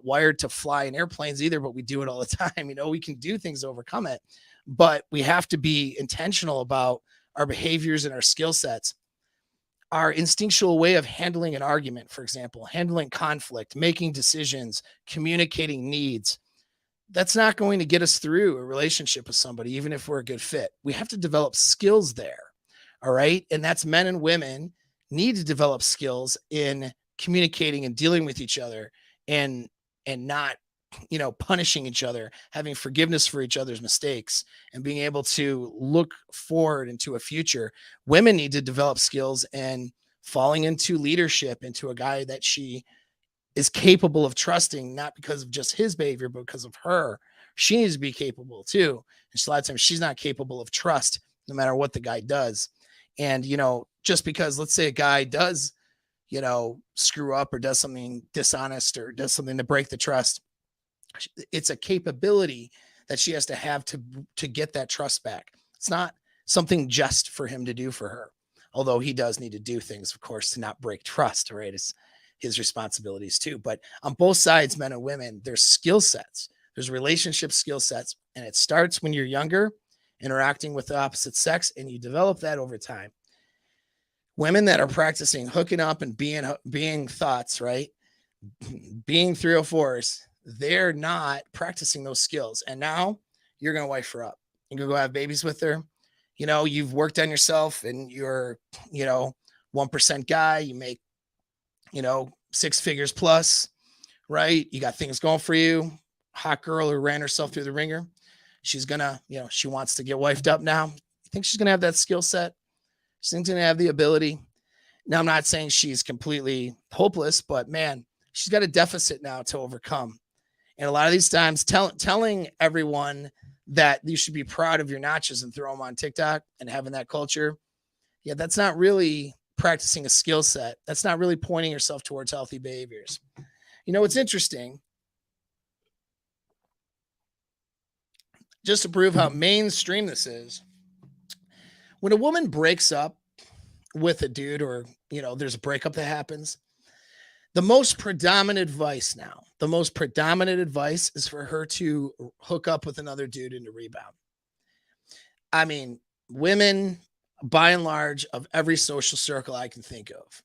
E: wired to fly in airplanes either, but we do it all the time. We can do things to overcome it, but we have to be intentional about our behaviors and our skill sets. Our instinctual way of handling an argument, for example, handling conflict, making decisions, communicating needs, that's not going to get us through a relationship with somebody, even if we're a good fit. We have to develop skills there. All right. And that's men and women need to develop skills in communicating and dealing with each other, and not, punishing each other, having forgiveness for each other's mistakes, and being able to look forward into a future. Women need to develop skills and falling into leadership, into a guy that she is capable of trusting, not because of just his behavior, but because of her. She needs to be capable too. And a lot of times she's not capable of trust, no matter what the guy does. And, just because, let's say a guy does, screw up or does something dishonest or does something to break the trust, it's a capability that she has to have to get that trust back. It's not something just for him to do for her. Although he does need to do things, of course, to not break trust, right? It's his responsibilities too. But on both sides, men and women, there's skill sets. There's relationship skill sets. And it starts when you're younger, interacting with the opposite sex, and you develop that over time. Women that are practicing hooking up and being thoughts, right? Being 304s, they're not practicing those skills. And now you're going to wife her up. You're going to go have babies with her. You've worked on yourself, and you're, 1% guy. You make, 6 figures plus, right? You got things going for you. Hot girl who ran herself through the ringer. She's going to, she wants to get wifed up now. You think she's going to have that skill set? She's going to have the ability. Now, I'm not saying she's completely hopeless, but man, She's got a deficit now to overcome. And a lot of these times telling everyone that you should be proud of your notches and throw them on TikTok and having that culture. Yeah, that's not really practicing a skill set. That's not really pointing yourself towards healthy behaviors. You know, it's interesting. Just to prove how mainstream this is. When a woman breaks up with a dude, or, you know, there's a breakup that happens, the most predominant advice is for her to hook up with another dude and to rebound. I mean, women, by and large, of every social circle I can think of,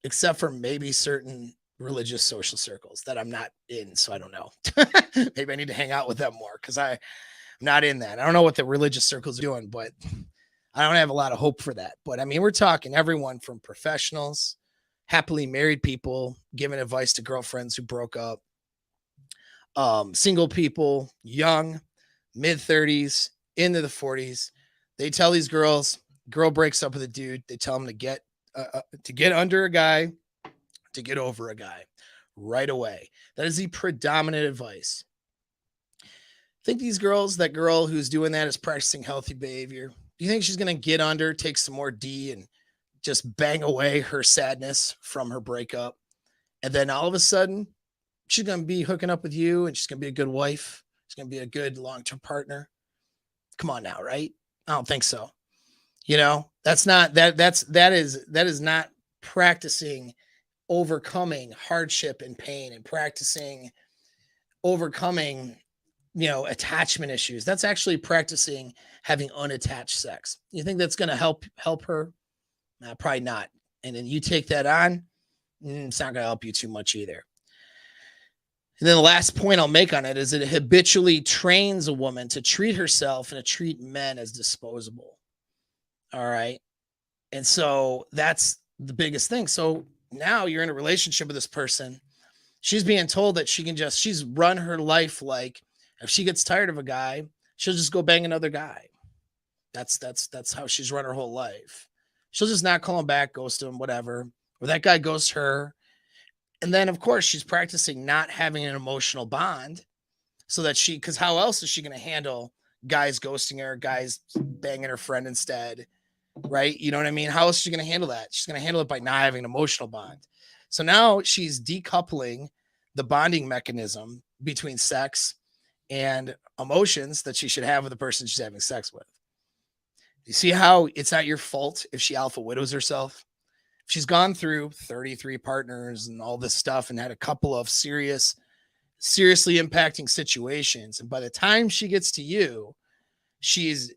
E: except for maybe certain religious social circles that I'm not in, so I don't know. Maybe I need to hang out with them more because I'm not in that. I don't know what the religious circles are doing, but I don't have a lot of hope for that. But I mean, we're talking everyone from professionals, happily married people giving advice to girlfriends who broke up, single people, young, mid-30s, into the 40s. They tell these girls, girl breaks up with a dude, they tell them to get under a guy, to get over a guy right away. That is the predominant advice. Think these girls, that girl who's doing that is practicing healthy behavior. Do you think she's going to get under, take some more D, and just bang away her sadness from her breakup? And then all of a sudden, she's going to be hooking up with you, and she's going to be a good wife. She's going to be a good long-term partner. Come on now, right? I don't think so. You know, that is not practicing overcoming hardship and pain and practicing overcoming, you know, attachment issues. That's actually practicing having unattached sex. You think that's going to help her? Probably not. And then you take that on, it's not going to help you too much either. And then the last point I'll make on it is it habitually trains a woman to treat herself and to treat men as disposable. All right. And so that's the biggest thing. So now you're in a relationship with this person. She's being told that she's run her life like if she gets tired of a guy, she'll just go bang another guy. That's how she's run her whole life. She'll just not call him back, ghost him, whatever. Or that guy ghosts her. And then, of course, she's practicing not having an emotional bond so that because how else is she going to handle guys ghosting her, guys banging her friend instead, right? You know what I mean? How else is she going to handle that? She's going to handle it by not having an emotional bond. So now she's decoupling the bonding mechanism between sex and emotions that she should have with the person she's having sex with. You see how it's not your fault if she alpha widows herself? She's gone through 33 partners and all this stuff and had a couple of seriously impacting situations. And by the time she gets to you, she's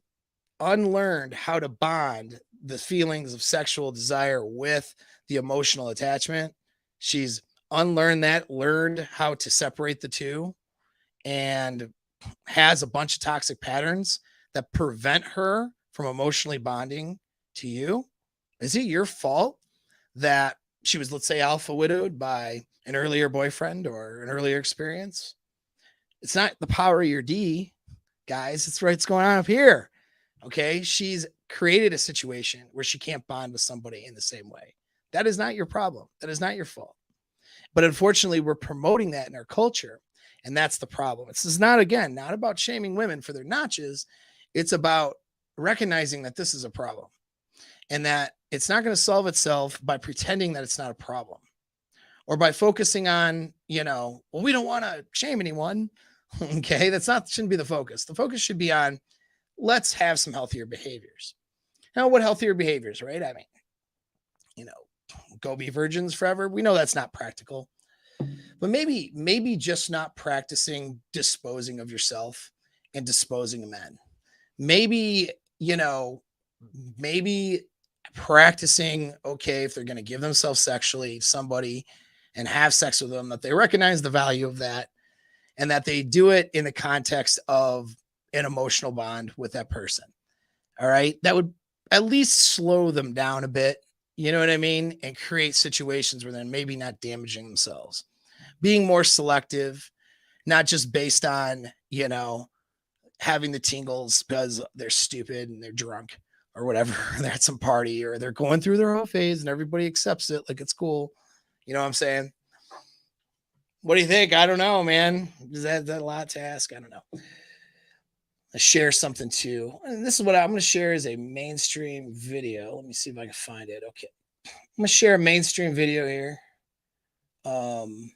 E: unlearned how to bond the feelings of sexual desire with the emotional attachment. She's unlearned that, learned how to separate the two, and has a bunch of toxic patterns that prevent her from emotionally bonding to you. Is it your fault that she was, let's say, alpha widowed by an earlier boyfriend or an earlier experience? It's not the power of your D, guys. It's what's going on up here. Okay. She's created a situation where she can't bond with somebody in the same way. That is not your problem. That is not your fault. But unfortunately, we're promoting that in our culture. And that's the problem. This is not about shaming women for their notches. It's about recognizing that this is a problem and that it's not going to solve itself by pretending that it's not a problem or by focusing on, we don't want to shame anyone. Okay. Shouldn't be the focus. The focus should be on, let's have some healthier behaviors. Now, what healthier behaviors, right? I mean, go be virgins forever. We know that's not practical, but maybe just not practicing disposing of yourself and disposing of men. Maybe practicing, okay, if they're going to give themselves sexually to somebody and have sex with them, that they recognize the value of that and that they do it in the context of an emotional bond with that person. All right. That would at least slow them down a bit. You know what I mean? And create situations where they're maybe not damaging themselves. Being more selective, not just based on, having the tingles because they're stupid and they're drunk or whatever. They're at some party or they're going through their whole phase and everybody accepts it like it's cool. You know what I'm saying? What do you think? I don't know, man. Is that a lot to ask? I don't know. I share something too. And this is what I'm going to share is a mainstream video. Let me see if I can find it. Okay. I'm going to share a mainstream video here. I'm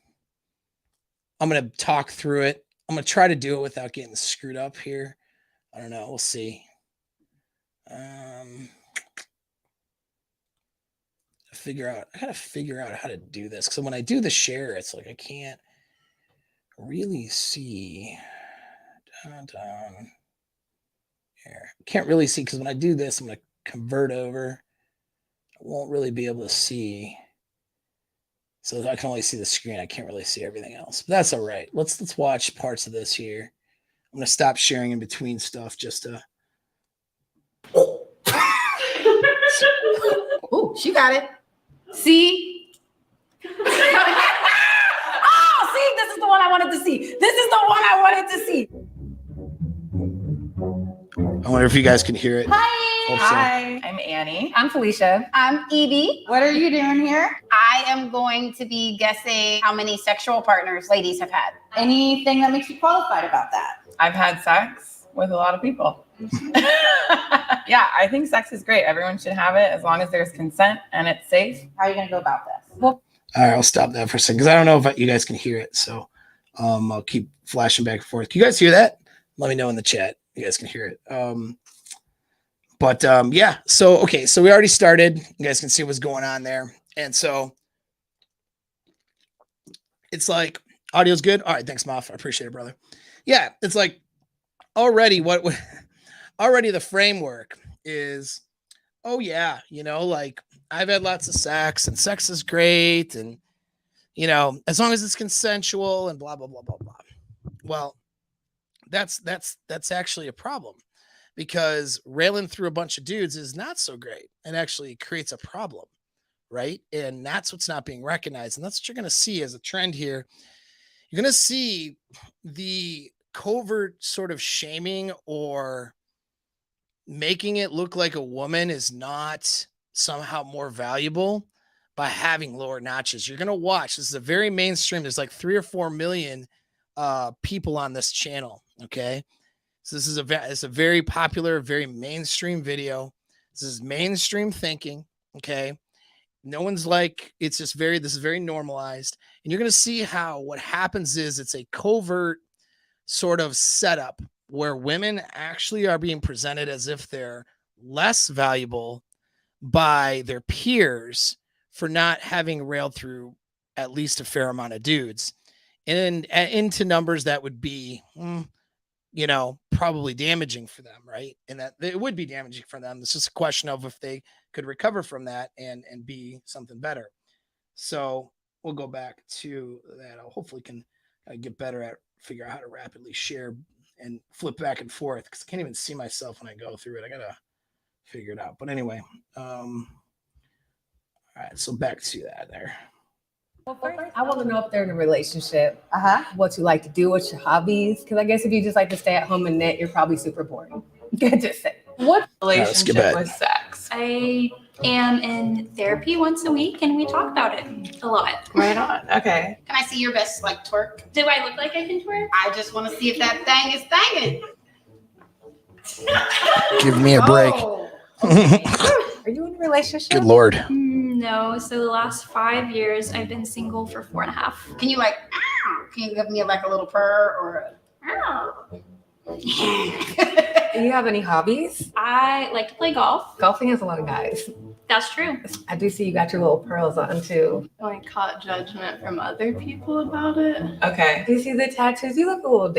E: going to talk through it. I'm going to try to do it without getting screwed up here. I don't know. We'll see. I gotta figure out how to do this. So when I do the share, it's like I can't really see down here. I can't really see because when I do this, I'm gonna convert over. I won't really be able to see. So I can only see the screen. I can't really see everything else. But that's all right. Let's watch parts of this here. I'm gonna stop sharing in between stuff just to.
A: Oh, she got it. See? Oh, see, this is the one I wanted to see. This is the one I wanted to see.
E: I wonder if you guys can hear it.
D: Hi.
A: Hi, I'm Annie.
D: I'm Felicia.
F: I'm Evie.
D: What are you doing here?
F: I am going to be guessing how many sexual partners ladies have had.
D: Anything that makes you qualified about that?
A: I've had sex with a lot of people. Yeah, I think sex is great. Everyone should have it as long as there's consent and it's safe.
D: How are you going to go about this?
A: Well,
E: All right, I'll stop that for a second because I don't know if you guys can hear it. So I'll keep flashing back and forth. Can you guys hear that? Let me know in the chat. You guys can hear it. Yeah. So, okay. So we already started. You guys can see what's going on there. And so it's like audio's good. All right. Thanks, Moff. I appreciate it, brother. Yeah. It's like already already the framework is, oh yeah, like I've had lots of sex and sex is great. And, as long as it's consensual and blah, blah, blah, blah, blah. Well, that's actually a problem because railing through a bunch of dudes is not so great and actually creates a problem. Right. And that's what's not being recognized. And that's what you're going to see as a trend here. You're going to see the covert sort of shaming or making it look like a woman is not somehow more valuable by having lower notches. You're going to watch. This is a very mainstream. There's like 3 or 4 million people on this channel. Okay. So this is it's a very popular, very mainstream video. This is mainstream thinking. Okay. No one's like, it's just this is very normalized. And you're going to see how what happens is it's a covert sort of setup where women actually are being presented as if they're less valuable by their peers for not having railed through at least a fair amount of dudes and into numbers that would be, probably damaging for them. Right. And that it would be damaging for them. It's just a question of if they could recover from that and be something better. So we'll go back to that. I hopefully can get better at figure out how to rapidly share and flip back and forth because I can't even see myself when I go through it. I gotta figure it out. But anyway, all right. So back to that there.
D: Well, first, I want to know if they're in a relationship. What you like to do, what's your hobbies? Because I guess if you just like to stay at home and knit, you're probably super boring. Just say.
G: What
E: relationship
G: with sex? I am in therapy once a week and we talk about it a lot.
D: Right on. Okay.
F: Can I see your best twerk?
G: Do I look like I can twerk?
F: I just want to see if that thing is thanging.
E: Give me a break.
D: Oh, okay. Are you in a relationship?
E: Good Lord.
G: No. So the last 5 years I've been single for 4.5.
F: Can you can you give me like a little purr or a
D: Do you have any hobbies?
G: I like to play golf.
D: Golfing has a lot of guys.
G: That's true.
D: I do see you got your little pearls on too.
H: I caught judgment from other people about it.
D: Okay. Do you see the tattoos? You look a little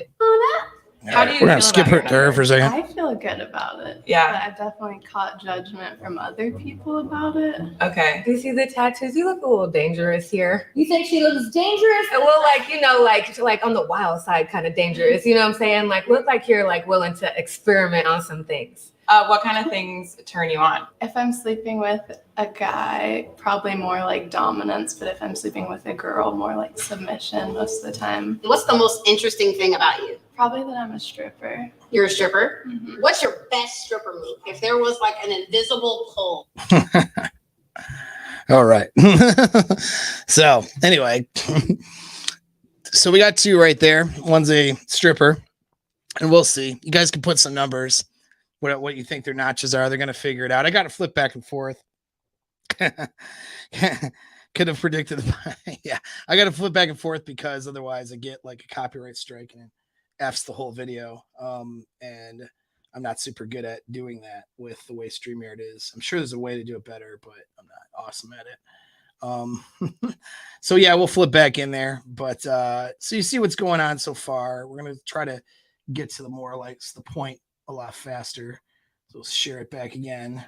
E: How do you? We're gonna skip her there for a second.
H: I feel good about it.
D: Yeah.
H: But I definitely caught judgment from other people about it.
D: Okay. Do you see the tattoos? You look a little dangerous here.
F: You think she looks dangerous?
D: Well, like on the wild side, kind of dangerous. You know what I'm saying? Like, look like you're like willing to experiment on some things.
A: What kind of things turn you on?
H: If I'm sleeping with a guy, probably more like dominance. But if I'm sleeping with a girl, more like submission most of the time.
F: What's the most interesting thing about you?
H: Probably that I'm a stripper.
F: You're a stripper?
H: Mm-hmm.
F: What's your best stripper move? If there was like an invisible pole.
E: All right. So anyway, So we got 2 right there. One's a stripper, and we'll see. You guys can put some numbers, what you think their notches are. They're going to figure it out. I got to flip back and forth. Could have predicted. Yeah, I got to flip back and forth because otherwise I get like a copyright strike and it F's the whole video. And I'm not super good at doing that with the way StreamYard is. I'm sure there's a way to do it better, but I'm not awesome at it. So yeah, we'll flip back in there. But so you see what's going on so far. We're gonna try to get to the more like the point a lot faster. So we'll share it back again.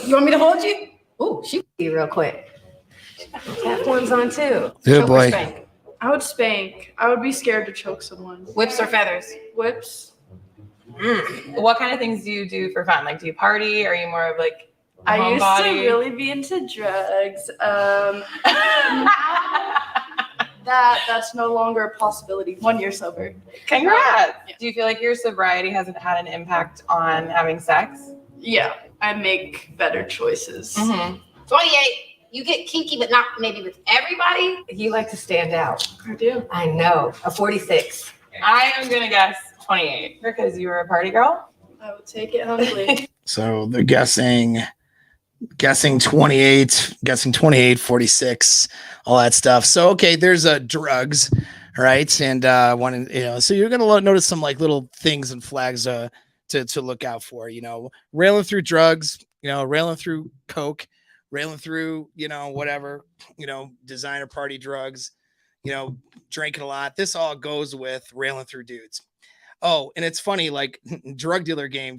D: You want me to hold you? Oh, she be real quick. Tap one's on too.
E: Good boy.
D: Spank.
H: I would spank. I would be scared to choke someone.
F: Whips or feathers?
H: Whips.
A: What kind of things do you do for fun? Like, do you party? Are you more of like a
H: I used
A: homebody?
H: to really be into drugs. That's no longer a possibility. 1 year sober.
A: Congrats.
H: Yeah.
A: Do you feel like your sobriety has had an impact on having sex?
H: Yeah, I make better choices.
F: 28. You get kinky, but not maybe with everybody.
D: You like to stand out.
H: I do.
D: I know. A 46.
A: I am gonna guess 28 because you were a party girl.
H: I would take it humbly.
E: So they're guessing 28, 46, all that stuff. So, okay, there's drugs, right? And so you're going to notice some like little things and flags to look out for, railing through drugs, railing through coke, railing through, whatever, designer party drugs, drinking a lot. This all goes with railing through dudes. Oh, and it's funny, like drug dealer game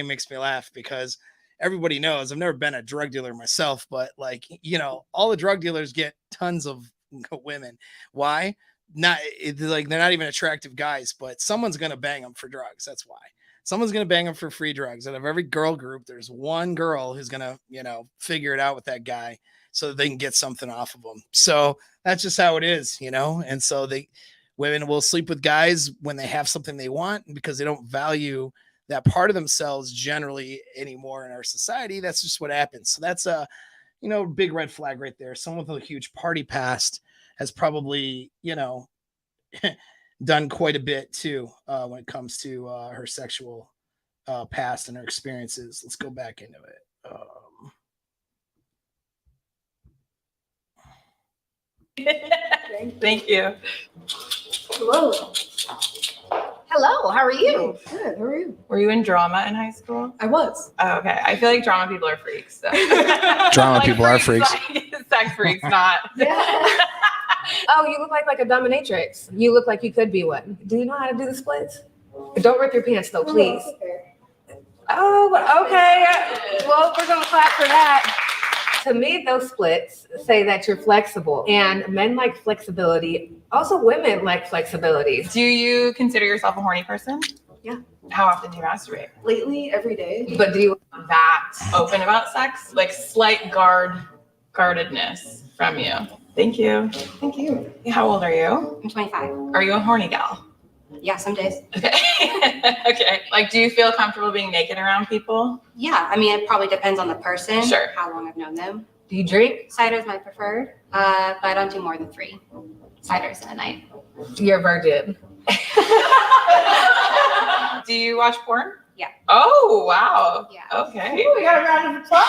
E: makes me laugh because everybody knows I've never been a drug dealer myself, but like, all the drug dealers get tons of women. Why? They're not even attractive guys, but someone's going to bang them for drugs. That's why. Someone's going to bang them for free drugs. Out of every girl group, there's one girl who's going to, figure it out with that guy so that they can get something off of them. So that's just how it is, and so women will sleep with guys when they have something they want because they don't value that part of themselves generally anymore in our society. That's just what happens. So that's a, big red flag right there. Someone with a huge party past has probably, done quite a bit too when it comes to her sexual past and her experiences. Let's go back into it.
A: Thank you.
H: Hello.
F: Hello, how are you?
H: Good. How are you?
A: Were you in drama in high school?
H: I was.
A: Oh, okay. I feel like drama people are freaks. So.
E: Drama people are freaks.
A: Like, sex freaks, not.
D: Yeah. Oh, you look like a dominatrix. You look like you could be one. Do you know how to do the splits? Don't rip your pants though, please. Oh, okay. Well, we're gonna clap for that. To me, those splits say that you're flexible, and men like flexibility. Also, women like flexibility.
A: Do you consider yourself a horny person?
H: Yeah.
A: How often do you masturbate?
H: Lately, every day.
D: But do you
A: That open about sex? Like slight guardedness from you. Thank you.
F: Thank you.
A: How old are you?
F: I'm 25.
A: Are you a horny gal?
F: Yeah, some days.
A: Okay. Okay. Like, do you feel comfortable being naked around people?
F: Yeah, I mean, it probably depends on the person.
A: Sure.
F: How long I've known them.
D: do you drink?
F: Cider is my preferred, but I don't do more than 3 ciders in a night.
D: You're a virgin.
A: Do you watch porn?
F: Yeah.
A: Oh, wow.
F: Yeah.
A: Okay.
F: We got a round of applause.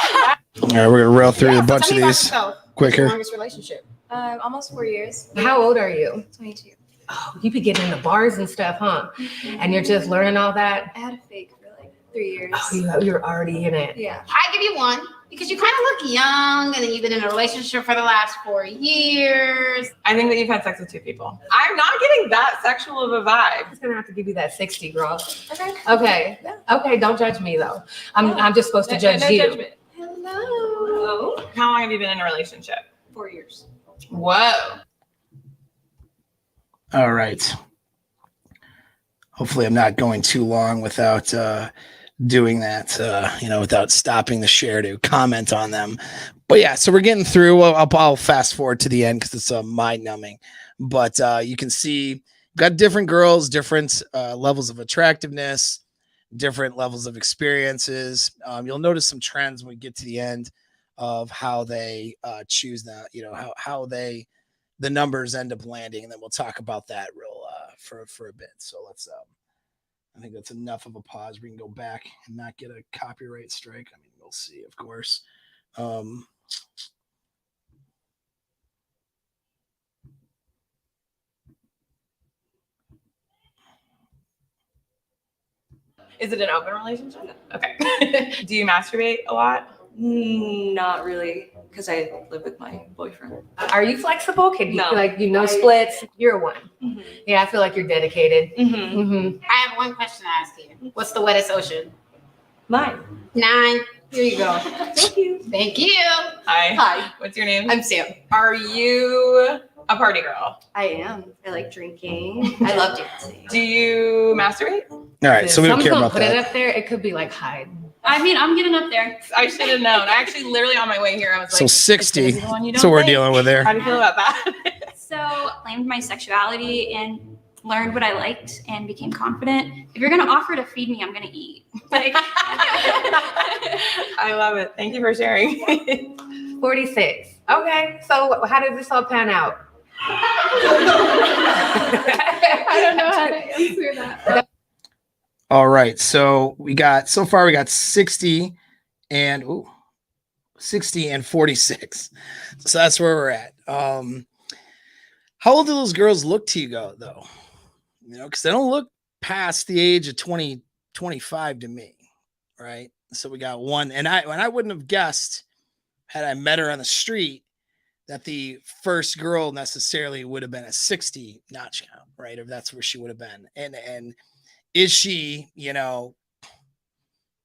E: All right, we're going to rail through a bunch of these quicker.
D: Longest relationship.
H: Almost 4 years.
D: How old are you?
H: 22.
D: Oh, you be getting in the bars and stuff, huh? And you're just learning all that.
H: I had a fake for like 3 years.
D: Oh, you're already in it.
H: Yeah.
F: I give you 1 because you kind of look young, and then you've been in a relationship for the last 4 years.
A: I think that you've had sex with 2 people. I'm not getting that sexual of a vibe.
D: I'm gonna have to give you that 60, girl.
H: Okay.
D: Okay. Okay. Don't judge me though. I'm just supposed to judge
A: No
D: you.
A: judgment.
H: Hello.
A: How long have you been in a relationship?
H: 4 years.
A: Whoa.
E: All right. Hopefully I'm not going too long without doing that, without stopping the share to comment on them. But yeah, so we're getting through. I'll fast forward to the end because it's mind numbing. But you can see got different girls, different levels of attractiveness, different levels of experiences. You'll notice some trends when we get to the end. of how they choose that, how the numbers end up landing, and then we'll talk about that real for a bit. So let's I think that's enough of a pause. We can go back and not get a copyright strike. I mean, we'll see, of course.
A: Is it an open relationship? Okay. Do you masturbate a lot?
I: Not really, because I live with my boyfriend.
D: Are you flexible? Can you
I: No.
D: splits? You're one.
I: Mm-hmm.
D: Yeah, I feel like you're dedicated.
I: Mm-hmm.
D: Mm-hmm.
F: I have one question to ask you. What's the wettest ocean?
I: Mine.
F: 9. Here you go.
I: Thank you.
F: Thank you.
A: Hi.
I: Hi,
A: What's your name?
I: I'm Sam.
A: Are you a party girl?
I: I am. I like drinking. I love dancing.
A: Do you masturbate?
E: All right, so we don't
D: Someone's
E: care
D: gonna
E: about
D: put it
E: that.
D: up there. It could be like hide.
G: I mean, I'm getting up there.
A: I should have known. I actually literally on my way here, I was like,
E: So
A: it's
E: 60.
A: gonna be the one you
E: That's
A: don't
E: what we're
A: think.
E: dealing with there.
A: How do you feel about that?
G: So claimed my sexuality and learned what I liked and became confident. If you're gonna offer to feed me, I'm gonna eat. Like,
A: I love it. Thank you for sharing.
D: 46. Okay, so how did this all pan out?
H: I don't know how to answer that.
E: All right, so so far we got 60 and 46. So that's where we're at. How old do those girls look to you though? Because they don't look past the age of 20, 25 to me, right? So we got one, and I wouldn't have guessed had I met her on the street that the first girl necessarily would have been a 60 notch count, right? If that's where she would have been. And is she,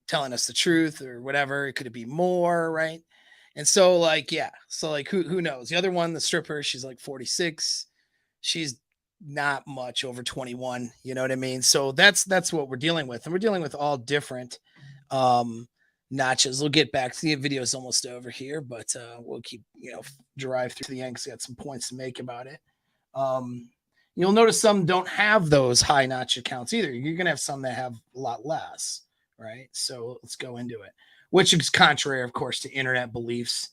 E: telling us the truth or whatever? Could it be more, right? And so who knows? The other one, the stripper, she's like 46. She's not much over 21, you know what I mean? So that's what we're dealing with. And we're dealing with all different notches. We'll get back to the video is almost over here, but we'll keep, drive through the end because I got some points to make about it. You'll notice some don't have those high notch accounts either. You're going to have some that have a lot less, right? So let's go into it, which is contrary, of course, to internet beliefs,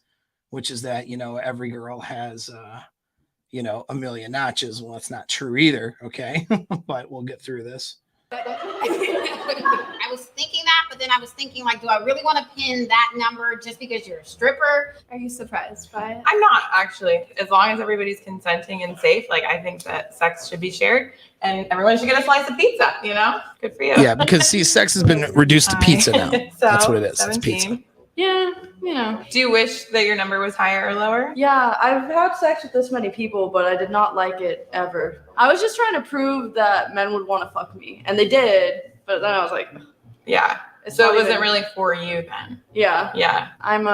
E: which is that, every girl has, a million notches. Well, that's not true either. Okay. But we'll get through this.
F: I was thinking that, but then I was thinking, do I really want to pin that number just because you're a stripper?
H: Are you surprised by it?
A: I'm not actually. As long as everybody's consenting and safe, I think that sex should be shared and everyone should get a slice of pizza, Good for you.
E: Yeah, because sex has been reduced to pizza now.
A: So,
E: That's what it is.
A: 17.
E: It's pizza.
H: Yeah,
A: Do you wish that your number was higher or lower?
I: Yeah, I've had sex with this many people, but I did not like it ever. I was just trying to prove that men would want to fuck me, and they did. But then I was like,
A: Yeah.
I: it's
A: So
I: not
A: it wasn't
I: even-
A: really for you then?
I: Yeah,
A: Yeah.
I: I'm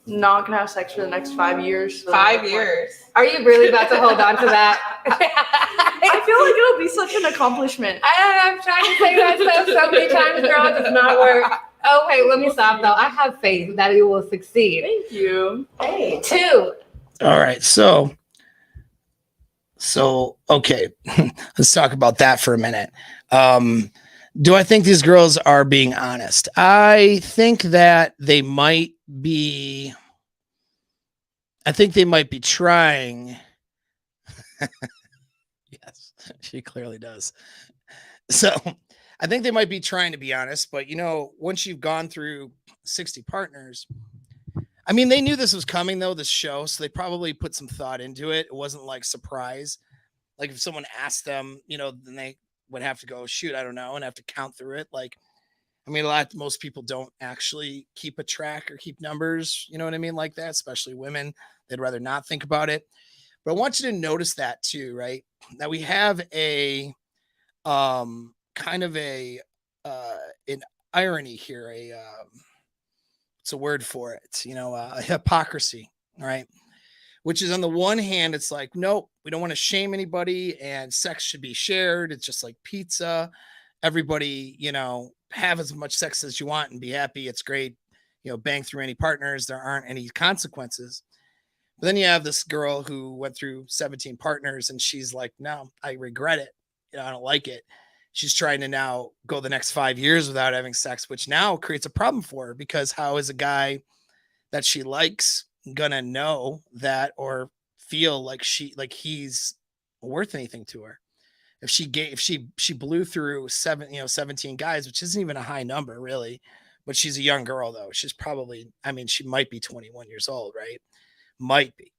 I: not gonna have sex for the next 5 years.
A: 5 years.
D: Are you really about to hold on to that?
I: I feel like it'll be such an accomplishment.
D: I'm trying to say myself so many times, girl. It does not work. Okay, let me stop though. I have faith that you will succeed.
I: Thank you.
D: Hey, 2.
E: All right. So okay. Let's talk about that for a minute. Do I think these girls are being honest? I think that they might be. I think they might be trying. Yes, she clearly does. So I think they might be trying to be honest, but once you've gone through 60 partners, I mean, they knew this was coming though, this show, so they probably put some thought into it. It wasn't like surprise. Like if someone asked them, then they would have to go, shoot, I don't know, and have to count through it. Most people don't actually keep a track or keep numbers, you know what I mean? Like that, especially women, they'd rather not think about it. But I want you to notice that too, right? That we have a, kind of an irony here, it's a word for it, a hypocrisy, right? Which is on the one hand, it's like, nope, we don't want to shame anybody and sex should be shared. It's just like pizza. Everybody, have as much sex as you want and be happy. It's great. Bang through any partners. There aren't any consequences. But then you have this girl who went through 17 partners and she's like, no, I regret it. I don't like it. She's trying to now go the next 5 years without having sex, which now creates a problem for her because how is a guy that she likes gonna know that or feel like he's worth anything to her? If she blew through 17 guys, which isn't even a high number really, but she's a young girl though. She's probably, I mean, she might be 21 years old, right? Might be.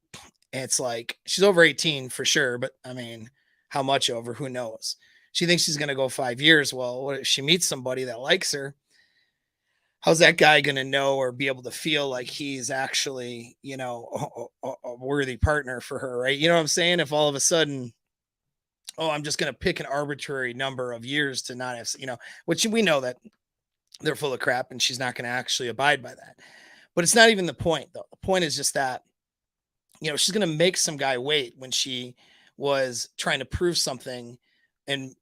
E: And it's like she's over 18 for sure, but I mean, how much over? Who knows? She thinks she's gonna go 5 years. Well, what if she meets somebody that likes her? How's that guy going to know or be able to feel like he's actually, a worthy partner for her, right? You know what I'm saying? If all of a sudden, oh, I'm just going to pick an arbitrary number of years to not have, which we know that they're full of crap and she's not going to actually abide by that. But it's not even the point, though. The point is just that, she's going to make some guy wait when she was trying to prove something and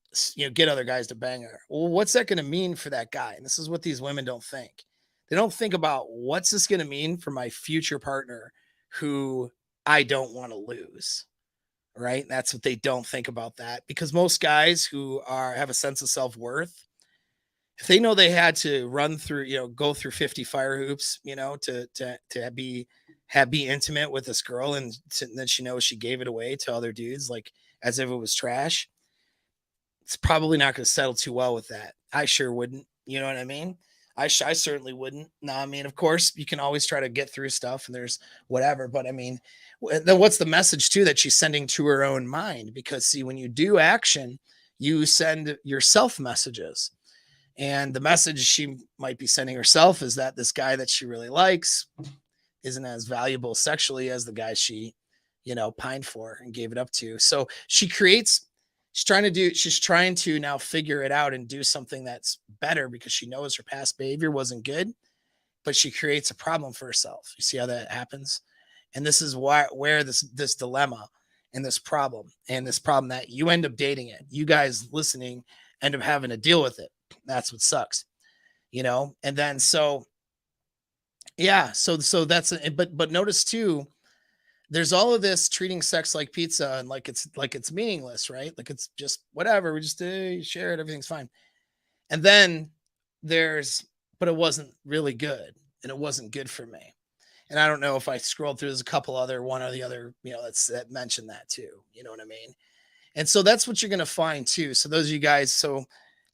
E: get other guys to bang her. Well, what's that going to mean for that guy? And this is what these women don't think. They don't think about what's this going to mean for my future partner who I don't want to lose. Right? That's what they don't think about, that, because most guys who have a sense of self-worth, if they know they had to run through, go through 50 fire hoops, to be intimate with this girl, and then she knows she gave it away to other dudes, like as if it was trash, it's probably not going to settle too well with that. I sure wouldn't. You know what I mean? I certainly wouldn't. No, I mean, of course, you can always try to get through stuff and there's whatever. But I mean, then what's the message too that she's sending to her own mind? Because see, when you do action, you send yourself messages. And the message she might be sending herself is that this guy that she really likes isn't as valuable sexually as the guy she, pined for and gave it up to. So she's trying to now figure it out and do something that's better because she knows her past behavior wasn't good, but she creates a problem for herself. You see how that happens? And this is where this dilemma and this problem that you end up dating it. You guys listening end up having to deal with it. That's what sucks, and then, so that's, but notice too, there's all of this treating sex like pizza and like it's meaningless, right? Like it's just whatever. We just share it. Everything's fine. And then but it wasn't really good and it wasn't good for me. And I don't know if I scrolled through, there's a couple other, one or the other, that mentioned that too. You know what I mean? And so that's what you're going to find too. So those of you guys, so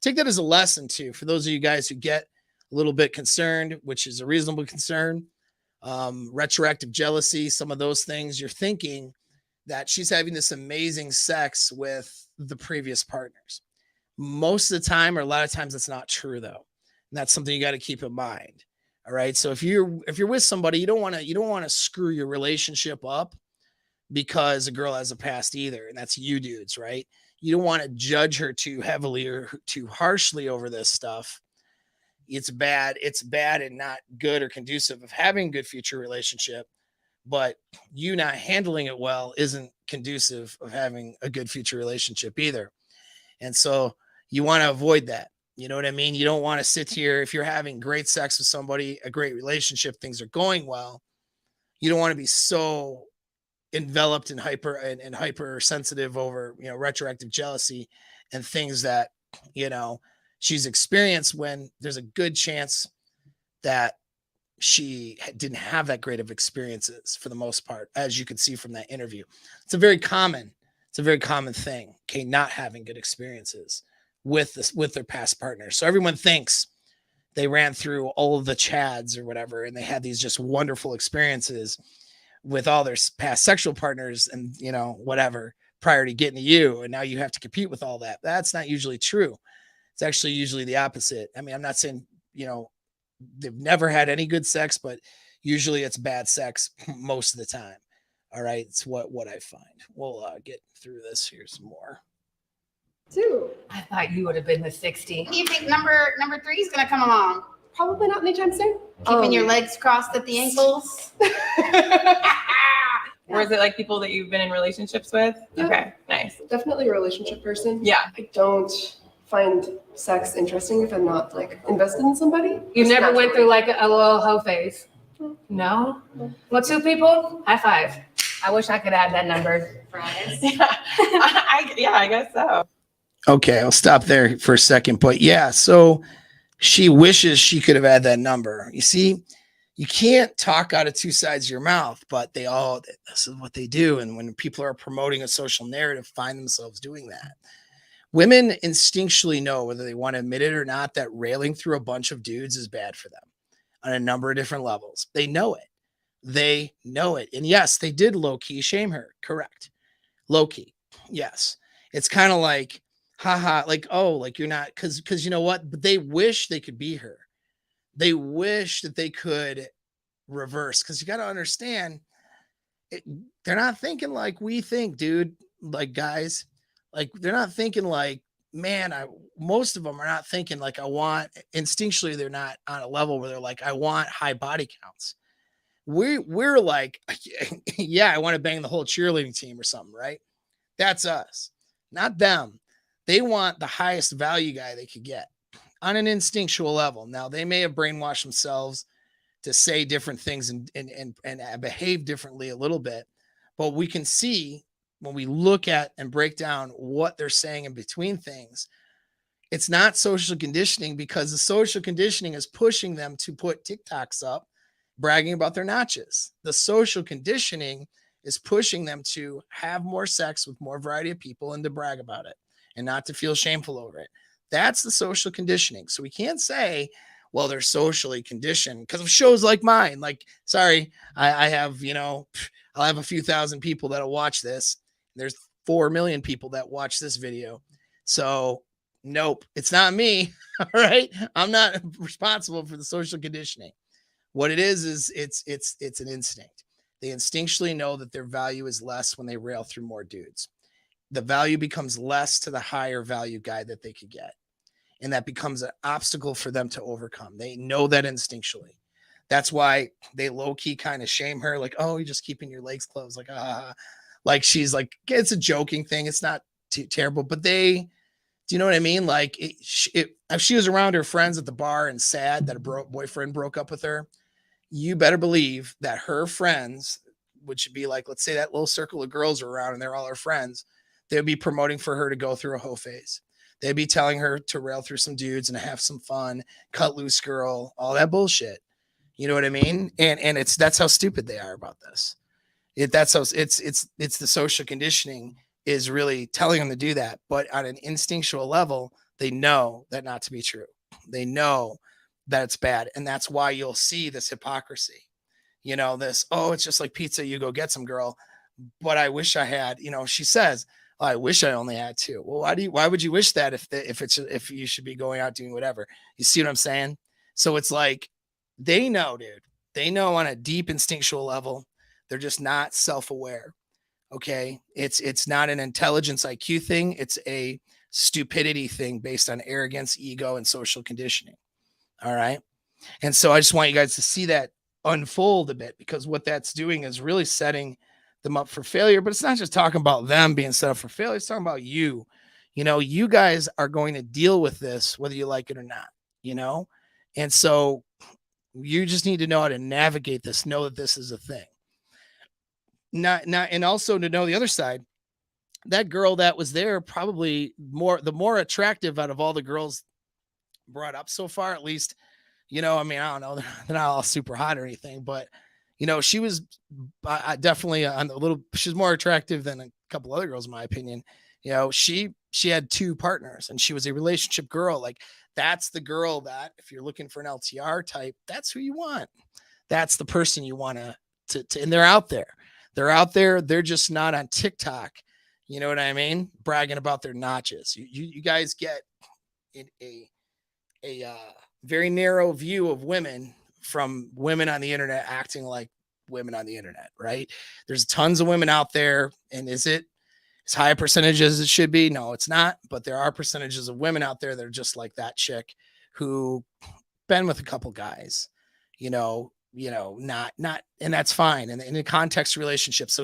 E: take that as a lesson too, for those of you guys who get a little bit concerned, which is a reasonable concern, retroactive jealousy, some of those things, you're thinking that she's having this amazing sex with the previous partners. Most of the time, or a lot of times, that's not true though. And that's something you got to keep in mind. All right. So if you're with somebody, you don't want to screw your relationship up because a girl has a past either. And that's you dudes, right? You don't want to judge her too heavily or too harshly over this stuff. It's bad and not good or conducive of having a good future relationship, but you not handling it well isn't conducive of having a good future relationship either. And so you want to avoid that. You know what I mean? You don't want to sit here, if you're having great sex with somebody, a great relationship, things are going well. You don't want to be so enveloped and hypersensitive over, retroactive jealousy and things that, she's experienced, when there's a good chance that she didn't have that great of experiences for the most part, as you can see from that interview. It's a very common thing. Okay. Not having good experiences with their past partners. So everyone thinks they ran through all of the Chads or whatever, and they had these just wonderful experiences with all their past sexual partners and, whatever, prior to getting to you. And now you have to compete with all that. That's not usually true. It's actually usually the opposite. I mean, I'm not saying, they've never had any good sex, but usually it's bad sex most of the time. All right. It's what I find. We'll get through this here some more.
D: Two. I thought you would have been the 60.
F: Do you think number 3 is going to come along?
D: Probably not anytime soon.
F: Keeping your legs crossed at the ankles.
A: Or is it like people that you've been in relationships with?
J: Yeah.
A: Okay, nice.
J: Definitely a relationship person.
A: Yeah.
J: I don't find sex interesting if I'm not like invested in somebody.
D: You never went through like a little hoe phase? No? Well, 2 people? High five. I wish I could add that number.
A: I guess so.
E: Okay, I'll stop there for a second. But yeah, so she wishes she could have had that number. You see, you can't talk out of two sides of your mouth, but this is what they do. And when people are promoting a social narrative, find themselves doing that. Women instinctually know, whether they want to admit it or not, that railing through a bunch of dudes is bad for them on a number of different levels. They know it. They know it. And yes, they did low-key shame her. Correct. Low-key. Yes. It's kind of like, haha, like, oh, like you're not, because you know what? But they wish they could be her. They wish that they could reverse, because you got to understand, they're not thinking like we think, dude. Like, guys, like, they're not thinking like, man, most of them are not thinking like, instinctually, they're not on a level where they're like, I want high body counts. We're like, yeah, I want to bang the whole cheerleading team or something, right? That's us, not them. They want the highest value guy they could get on an instinctual level. Now, they may have brainwashed themselves to say different things and behave differently a little bit, but we can see when we look at and break down what they're saying in between things, it's not social conditioning, because the social conditioning is pushing them to put TikToks up, bragging about their notches. The social conditioning is pushing them to have more sex with more variety of people and to brag about it and not to feel shameful over it. That's the social conditioning. So we can't say, well, they're socially conditioned because of shows like mine. Like, sorry, I have, I'll have a few thousand people that'll watch this. There's 4 million people that watch this video. So nope, it's not me. All right. I'm not responsible for the social conditioning. What it is it's an instinct. They instinctually know that their value is less when they rail through more dudes. The value becomes less to the higher value guy that they could get. And that becomes an obstacle for them to overcome. They know that instinctually. That's why they low-key kind of shame her. Like, oh, you're just keeping your legs closed. Like, like she's like, it's a joking thing. It's not too terrible, but do you know what I mean? Like, if she was around her friends at the bar and sad that a boyfriend broke up with her, you better believe that her friends, which would be like, let's say that little circle of girls are around and they're all her friends, they'd be promoting for her to go through a hoe phase. They'd be telling her to rail through some dudes and have some fun, cut loose girl, all that bullshit. You know what I mean? And that's how stupid they are about this. It's the social conditioning is really telling them to do that. But on an instinctual level, they know that not to be true. They know that it's bad. And that's why you'll see this hypocrisy. This, oh, it's just like pizza. You go get some, girl. But I wish I had, she says, oh, I wish I only had 2. Well, why would you wish that if you should be going out doing whatever? You see what I'm saying? So it's like, they know, dude. They know on a deep instinctual level. They're just not self-aware. Okay. It's not an intelligence IQ thing. It's a stupidity thing based on arrogance, ego, and social conditioning. All right. And so I just want you guys to see that unfold a bit, because what that's doing is really setting them up for failure. But it's not just talking about them being set up for failure. It's talking about you. You guys are going to deal with this whether you like it or not, and so you just need to know how to navigate this, know that this is a thing. And also to know the other side, that girl that was there, probably the more attractive out of all the girls brought up so far, at least, I don't know, they're not all super hot or anything, but she was definitely she's more attractive than a couple other girls, in my opinion. She had 2 partners and she was a relationship girl. Like, that's the girl that if you're looking for an LTR type, that's who you want. That's the person you want to, and they're out there. They're out there. They're just not on TikTok. You know what I mean? Bragging about their notches. You guys get a very narrow view of women from women on the internet acting like women on the internet, right? There's tons of women out there. And is it as high a percentage as it should be? No, it's not. But there are percentages of women out there that are just like that chick who been with a couple guys, not, and that's fine. And in a context relationship. So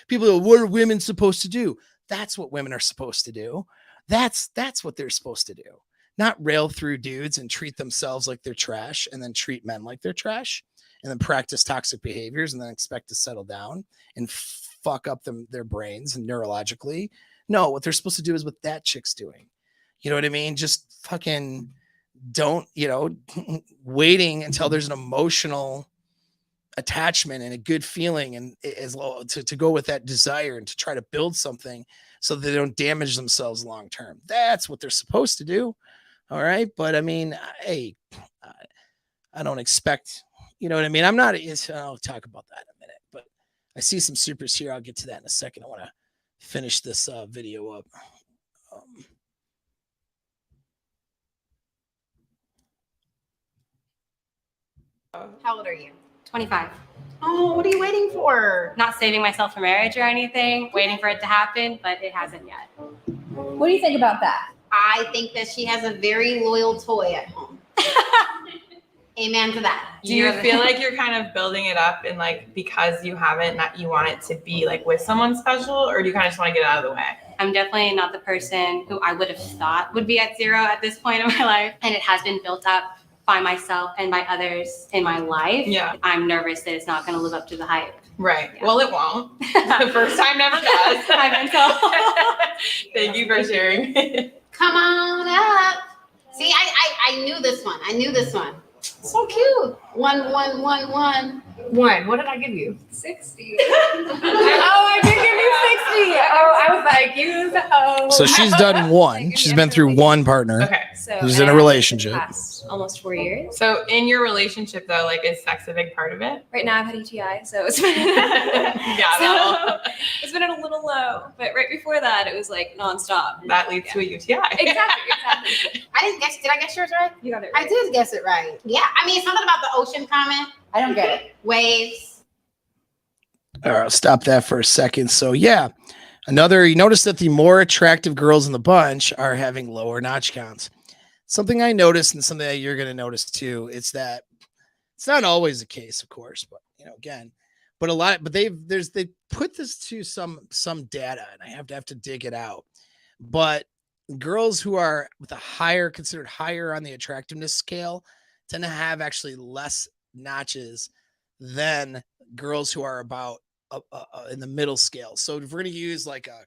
E: people go, what are women supposed to do? That's what women are supposed to do. That's what they're supposed to do. Not rail through dudes and treat themselves like they're trash and then treat men like they're trash and then practice toxic behaviors and then expect to settle down and fuck up their brains and neurologically. No, what they're supposed to do is what that chick's doing. You know what I mean? Just fucking don't, waiting until there's an emotional attachment and a good feeling, and as well to go with that desire and to try to build something so that they don't damage themselves long term. That's what they're supposed to do. All right. But I mean, hey, I don't expect, you know what I mean? I'm not, I'll talk about that in a minute, but I see some supers here. I'll get to that in a second. I want to finish this video up.
F: How old are you?
G: 25.
F: Oh, what are you waiting for?
G: Not saving myself for marriage or anything, waiting for it to happen, but it hasn't yet.
K: What do you think about that?
F: I think that she has a very loyal toy at home. Amen to that.
A: Do you feel like you're kind of building it up and like because you haven't, that you want it to be like with someone special, or do you kind of just want to get it out of the way?
G: I'm definitely not the person who I would have thought would be at 0 at this point in my life. And it has been built up by myself and by others in my life.
A: Yeah.
G: I'm nervous that it's not going to live up to the hype.
A: Right. Yeah. Well, it won't. The first time never does.
G: I've been told.
A: Thank you for sharing.
F: Come on up. See, I knew this one. I knew this one. So cute. 1, 1, 1, 1.
D: 1. What did I give you?
K: 60.
D: Oh, I did give you 60. Oh, I was like, you know.
E: So she's done 1. She's been through 1 partner.
A: Okay.
K: So
E: Who's in a relationship.
K: Past almost 4 years.
A: So in your relationship though, like is sex a big part of it?
K: Right now I've had ETI, so it's been it's been a little low. But right before that, it was like nonstop.
A: That leads to a UTI.
K: Exactly.
F: I didn't guess. Did I guess yours right?
K: You got it right.
F: I did guess it right. Yeah. I mean, something about the ocean comment. I don't get it. Waves.
E: All right, I'll stop that for a second. So yeah, you notice that the more attractive girls in the bunch are having lower notch counts. Something I noticed, and something that you're going to notice too, is that it's not always the case, of course, but again, but they put this to some data, and I have to dig it out. But girls who are with considered higher on the attractiveness scale tend to have actually less notches than girls who are about in the middle scale. So if we're going to use like a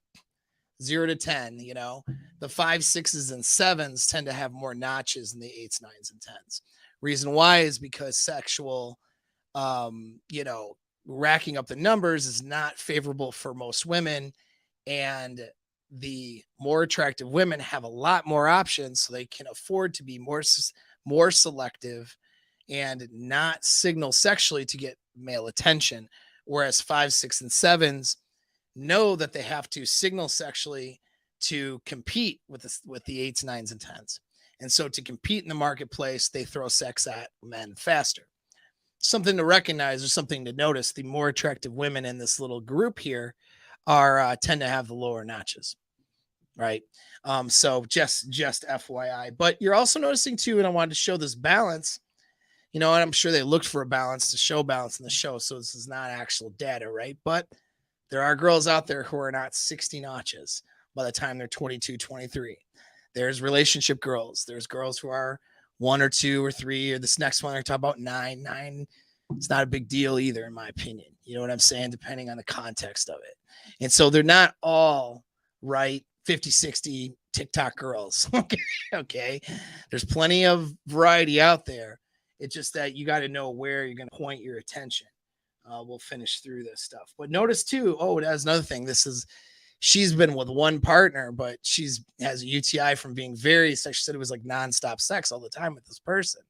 E: 0 to 10, the 5s, 6s, and 7s tend to have more notches than the 8s, 9s, and 10s. Reason why is because sexual, racking up the numbers is not favorable for most women, and the more attractive women have a lot more options, so they can afford to be more selective and not signal sexually to get male attention. Whereas 5s, 6s, and 7s know that they have to signal sexually to compete with the 8s, 9s, and 10s. And so to compete in the marketplace, they throw sex at men faster. Something to recognize or something to notice, the more attractive women in this little group here tend to have the lower notches, right? So just FYI. But you're also noticing too, and I wanted to show this balance, and I'm sure they looked for a balance to show balance in the show, so this is not actual data, right? But there are girls out there who are not 60 notches by the time they're 22, 23. There's relationship girls. There's girls who are 1 or 2 or 3, or this next one I talk about 9. 9, it's not a big deal either, in my opinion. You know what I'm saying? Depending on the context of it. And so they're not all right 50, 60 TikTok girls. Okay. There's plenty of variety out there. It's just that you got to know where you're going to point your attention. We'll finish through this stuff. But notice too, that's another thing. She's been with 1 partner, but has a UTI from being she said it was like nonstop sex all the time with this person.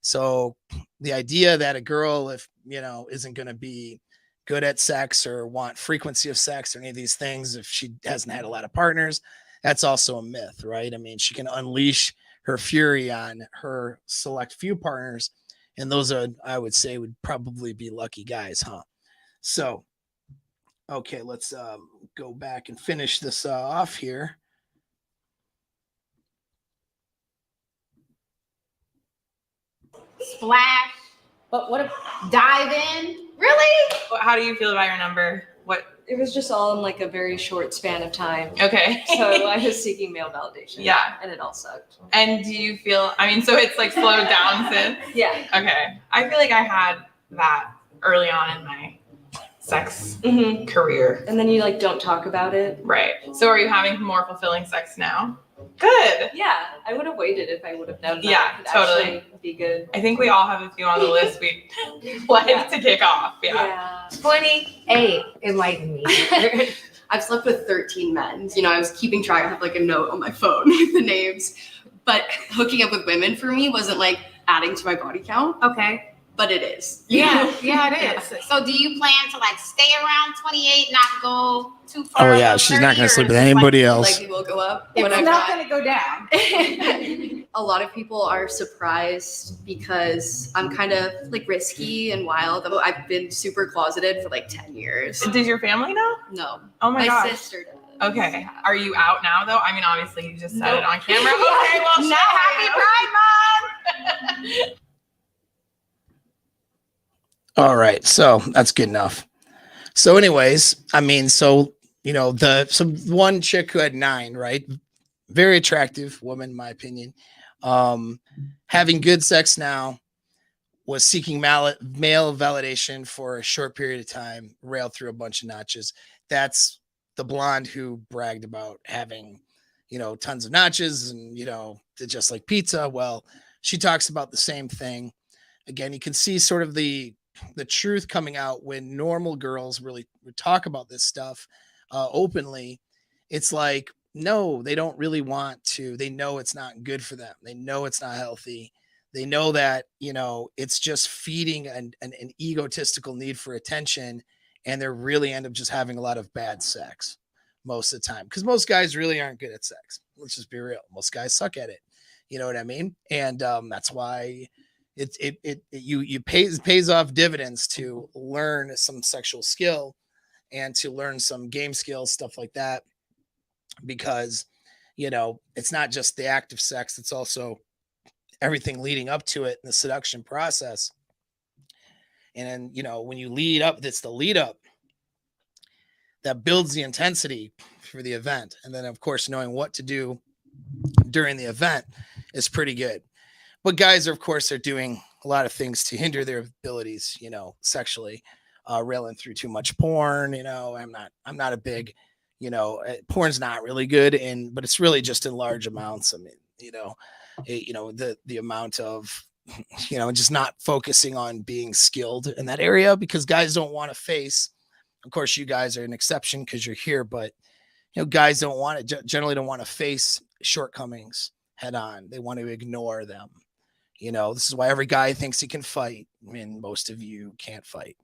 E: So the idea that a girl, if, isn't going to be good at sex or want frequency of sex or any of these things, if she hasn't had a lot of partners, that's also a myth, right? I mean, she can unleash her fury on her select few partners, and those I would say would probably be lucky guys, huh? So, okay, let's go back and finish this off here.
F: Splash.
K: But what if
F: dive in? Really?
A: How do you feel about your number?
K: It was just all in like a very short span of time.
A: Okay.
K: So I was seeking male validation.
A: Yeah.
K: And it all sucked.
A: And do you feel, so it's like slowed down since?
K: Yeah.
A: Okay. I feel like I had that early on in my sex career.
K: And then you don't talk about it.
A: Right. So are you having more fulfilling sex now? Good.
K: Yeah, I would have waited if I would have known that.
A: Yeah,
K: It'd
A: totally.
K: actually be good.
A: I think we all have a few on the list we'd like to kick off.
K: Yeah.
D: 28. Enlighten me.
L: I've slept with 13 men. You know, I was keeping track. I have like a note on my phone with the names. But hooking up with women for me wasn't like adding to my body count.
D: Okay.
L: But it is.
F: Yeah, it is. So do you plan to like stay around 28, not go too far?
E: Oh yeah,
F: above
E: she's not
F: 30,
E: gonna
F: or
E: sleep with
F: just
E: anybody
L: Like
E: else.
L: it will go up.
F: It's
L: when I'm
F: not going to go down.
L: A lot of people are surprised because I'm kind of like risky and wild. I've been super closeted for like 10 years.
A: Does your family know?
L: No.
A: Oh my gosh.
L: sister does.
A: Okay. Are you out now though? I mean, obviously you just said
L: Nope.
A: it on camera. Okay, well,
F: Not happy Pride Month.
E: All right, so that's good enough. So, anyways, I mean, so you know, one chick who had 9, right? Very attractive woman, in my opinion. Having good sex now, was seeking male validation for a short period of time, railed through a bunch of notches. That's the blonde who bragged about having, you know, tons of notches and, you know, just like pizza. Well, she talks about the same thing. Again, you can see sort of the truth coming out when normal girls really would talk about this stuff openly. It's like, no, they don't really want to. They know it's not good for them. They know it's not healthy. They know that, you know, it's just feeding an egotistical need for attention. And they really end up just having a lot of bad sex most of the time. Because most guys really aren't good at sex. Let's just be real. Most guys suck at it. You know what I mean? And that's why it pays off dividends to learn some sexual skill and to learn some game skills, stuff like that. Because, you know, it's not just the act of sex, it's also everything leading up to it in the seduction process. And then, you know, when you lead up, that's the lead up that builds the intensity for the event. And then, of course, knowing what to do during the event is pretty good. But guys are, of course, are doing a lot of things to hinder their abilities, you know, sexually, railing through too much porn. You know, I'm not a big, you know, porn's not really good, but it's really just in large amounts. I mean, you know, the amount of, you know, just not focusing on being skilled in that area, because guys don't want to face, of course, you guys are an exception because you're here, but, you know, guys generally don't want to face shortcomings head on. They want to ignore them. You know, this is why every guy thinks he can fight. I mean, most of you can't fight.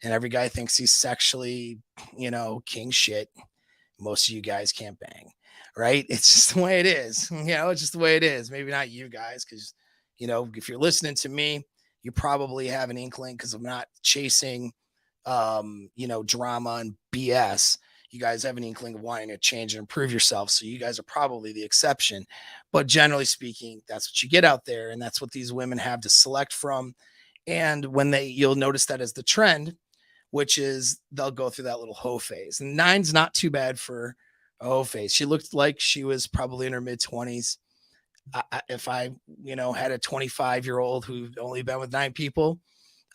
E: And every guy thinks he's sexually, you know, king shit. Most of you guys can't bang, right? It's just the way it is. You know, it's just the way it is. Maybe not you guys, because, you know, if you're listening to me, you probably have an inkling, because I'm not chasing, you know, drama and BS. You guys have an inkling of wanting to change and improve yourself. So you guys are probably the exception. But generally speaking, that's what you get out there. And that's what these women have to select from. And when you'll notice that as the trend, which is they'll go through that little hoe phase. And 9's not too bad for a hoe phase. She looked like she was probably in her mid-20s. If I, you know, had a 25-year-old who'd only been with 9 people,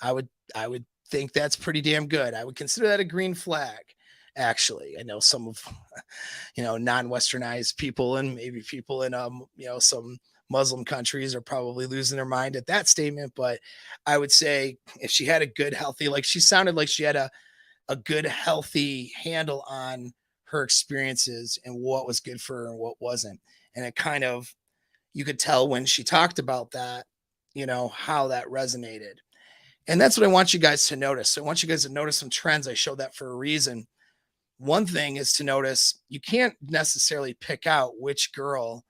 E: I would think that's pretty damn good. I would consider that a green flag. Actually, I know some of, you know, non-westernized people and maybe people in, you know, some Muslim countries are probably losing their mind at that statement. But I would say if she had a good, healthy, like she sounded like she had a good, healthy handle on her experiences and what was good for her and what wasn't. And it kind of, you could tell when she talked about that, you know, how that resonated. And that's what I want you guys to notice. So I want you guys to notice some trends. I showed that for a reason. One thing is to notice you can't necessarily pick out which girl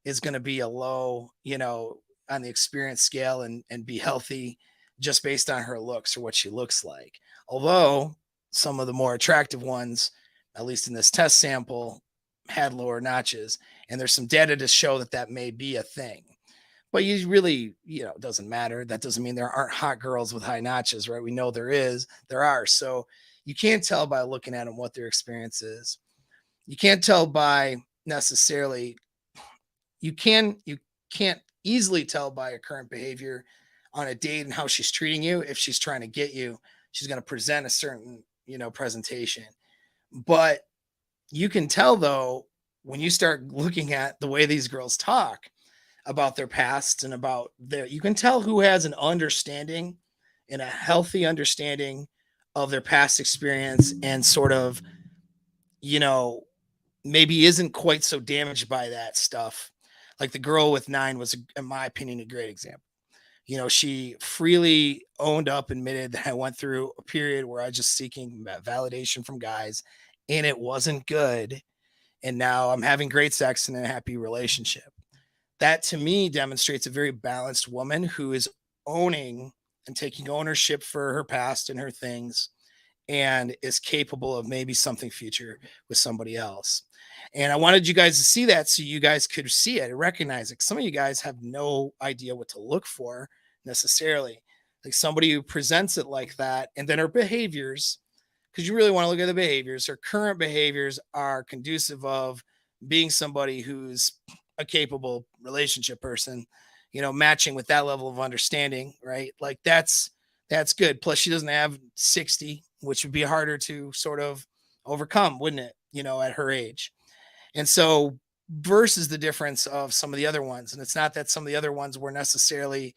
E: is going to be a low, you know, on the experience scale and be healthy just based on her looks or what she looks like. Although some of the more attractive ones, at least in this test sample, had lower notches. And there's some data to show that may be a thing. But you really, you know, it doesn't matter. That doesn't mean there aren't hot girls with high notches, right? We know there are. So you can't tell by looking at them what their experience is. You can't tell by necessarily, you can't easily tell by her current behavior on a date and how she's treating you. If she's trying to get you, she's going to present a certain, you know, presentation. But you can tell though, when you start looking at the way these girls talk about their past and about you can tell who has an understanding and a healthy understanding of their past experience and sort of, you know, maybe isn't quite so damaged by that stuff. Like the girl with 9 was, in my opinion, a great example. You know, she freely owned up, admitted that I went through a period where I was just seeking validation from guys and it wasn't good. And now I'm having great sex in a happy relationship. That to me demonstrates a very balanced woman who is owning and taking ownership for her past and her things and is capable of maybe something future with somebody else. And I wanted you guys to see that so you guys could see it and recognize it. Some of you guys have no idea what to look for necessarily. Like somebody who presents it like that, and then her behaviors, because you really want to look at the behaviors, her current behaviors are conducive of being somebody who's a capable relationship person, you know, matching with that level of understanding, right? Like that's good. Plus she doesn't have 60, which would be harder to sort of overcome, wouldn't it? You know, at her age. And so versus the difference of some of the other ones. And it's not that some of the other ones were necessarily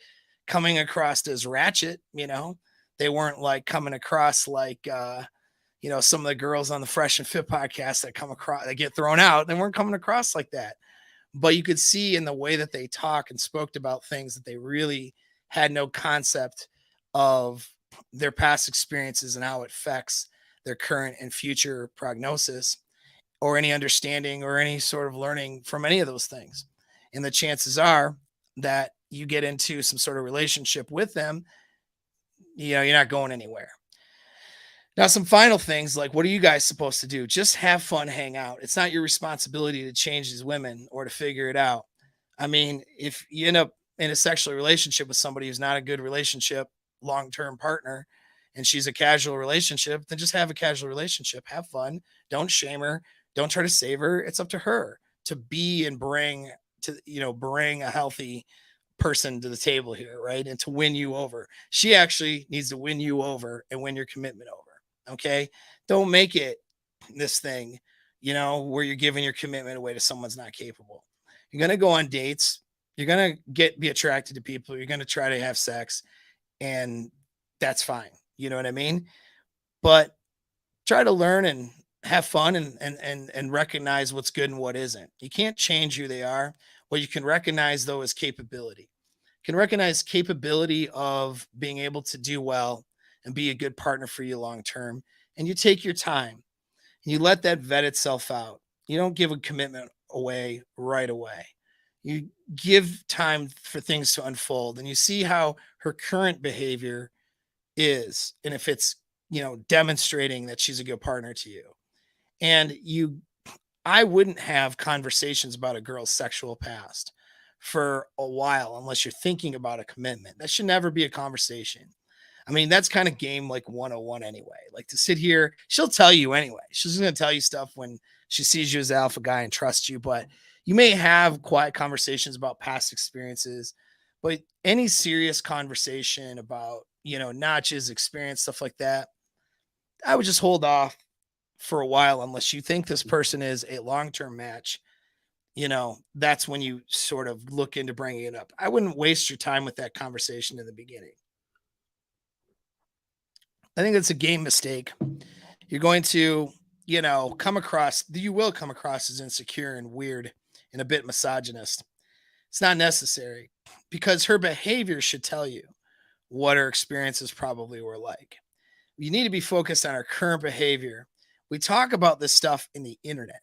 E: coming across as ratchet, you know, they weren't like coming across like, you know, some of the girls on the Fresh and Fit podcast that come across, that get thrown out, they weren't coming across like that. But you could see in the way that they talk and spoke about things that they really had no concept of their past experiences and how it affects their current and future prognosis or any understanding or any sort of learning from any of those things. And the chances are that you get into some sort of relationship with them, you know, you're not going anywhere. Now, some final things like, what are you guys supposed to do? Just have fun, hang out. It's not your responsibility to change these women or to figure it out. I mean, if you end up in a sexual relationship with somebody who's not a good relationship, long-term partner, and she's a casual relationship, then just have a casual relationship. Have fun. Don't shame her. Don't try to save her. It's up to her to be and bring a healthy person to the table here, right? And to win you over. She actually needs to win you over and win your commitment over. Okay. Don't make it this thing, you know, where you're giving your commitment away to someone's not capable. You're going to go on dates. You're going to be attracted to people. You're going to try to have sex, and that's fine. You know what I mean? But try to learn and have fun and recognize what's good and what isn't. You can't change who they are. What you can recognize though is capability. You can recognize capability of being able to do well and be a good partner for you long term. And you take your time and you let that vet itself out. You don't give a commitment away right away. You give time for things to unfold, and you see how her current behavior is, and if it's, you know, demonstrating that she's a good partner to you. And I wouldn't have conversations about a girl's sexual past for a while unless you're thinking about a commitment. That should never be a conversation. I mean, that's kind of game like 101 anyway. Like to sit here, she'll tell you anyway. She's going to tell you stuff when she sees you as the alpha guy and trusts you, but you may have quiet conversations about past experiences, but any serious conversation about, you know, notches, experience, stuff like that, I would just hold off for a while unless you think this person is a long-term match. You know, that's when you sort of look into bringing it up. I wouldn't waste your time with that conversation in the beginning. I think it's a game mistake. You're going to, you know, you will come across as insecure and weird and a bit misogynist. It's not necessary because her behavior should tell you what her experiences probably were like. You need to be focused on her current behavior. We talk about this stuff in the internet.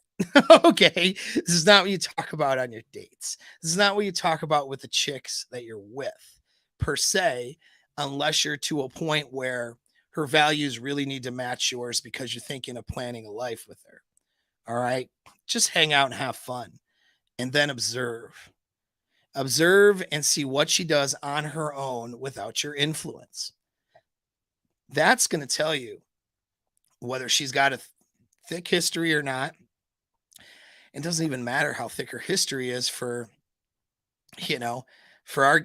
E: Okay. This is not what you talk about on your dates. This is not what you talk about with the chicks that you're with per se, unless you're to a point where her values really need to match yours because you're thinking of planning a life with her. All right. Just hang out and have fun and then observe and see what she does on her own without your influence. That's going to tell you whether she's got a thick history or not. It doesn't even matter how thick her history is for, you know, for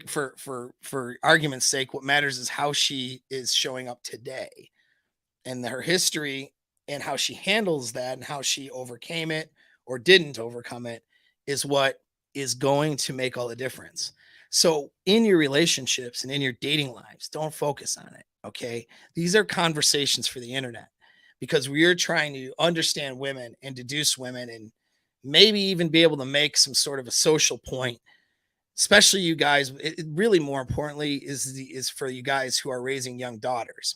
E: argument's sake. What matters is how she is showing up today and her history and how she handles that and how she overcame it or didn't overcome it is what is going to make all the difference. So in your relationships and in your dating lives, don't focus on it. Okay. These are conversations for the internet because we're trying to understand women and deduce women and maybe even be able to make some sort of a social point, especially you guys. It really more importantly is for you guys who are raising young daughters.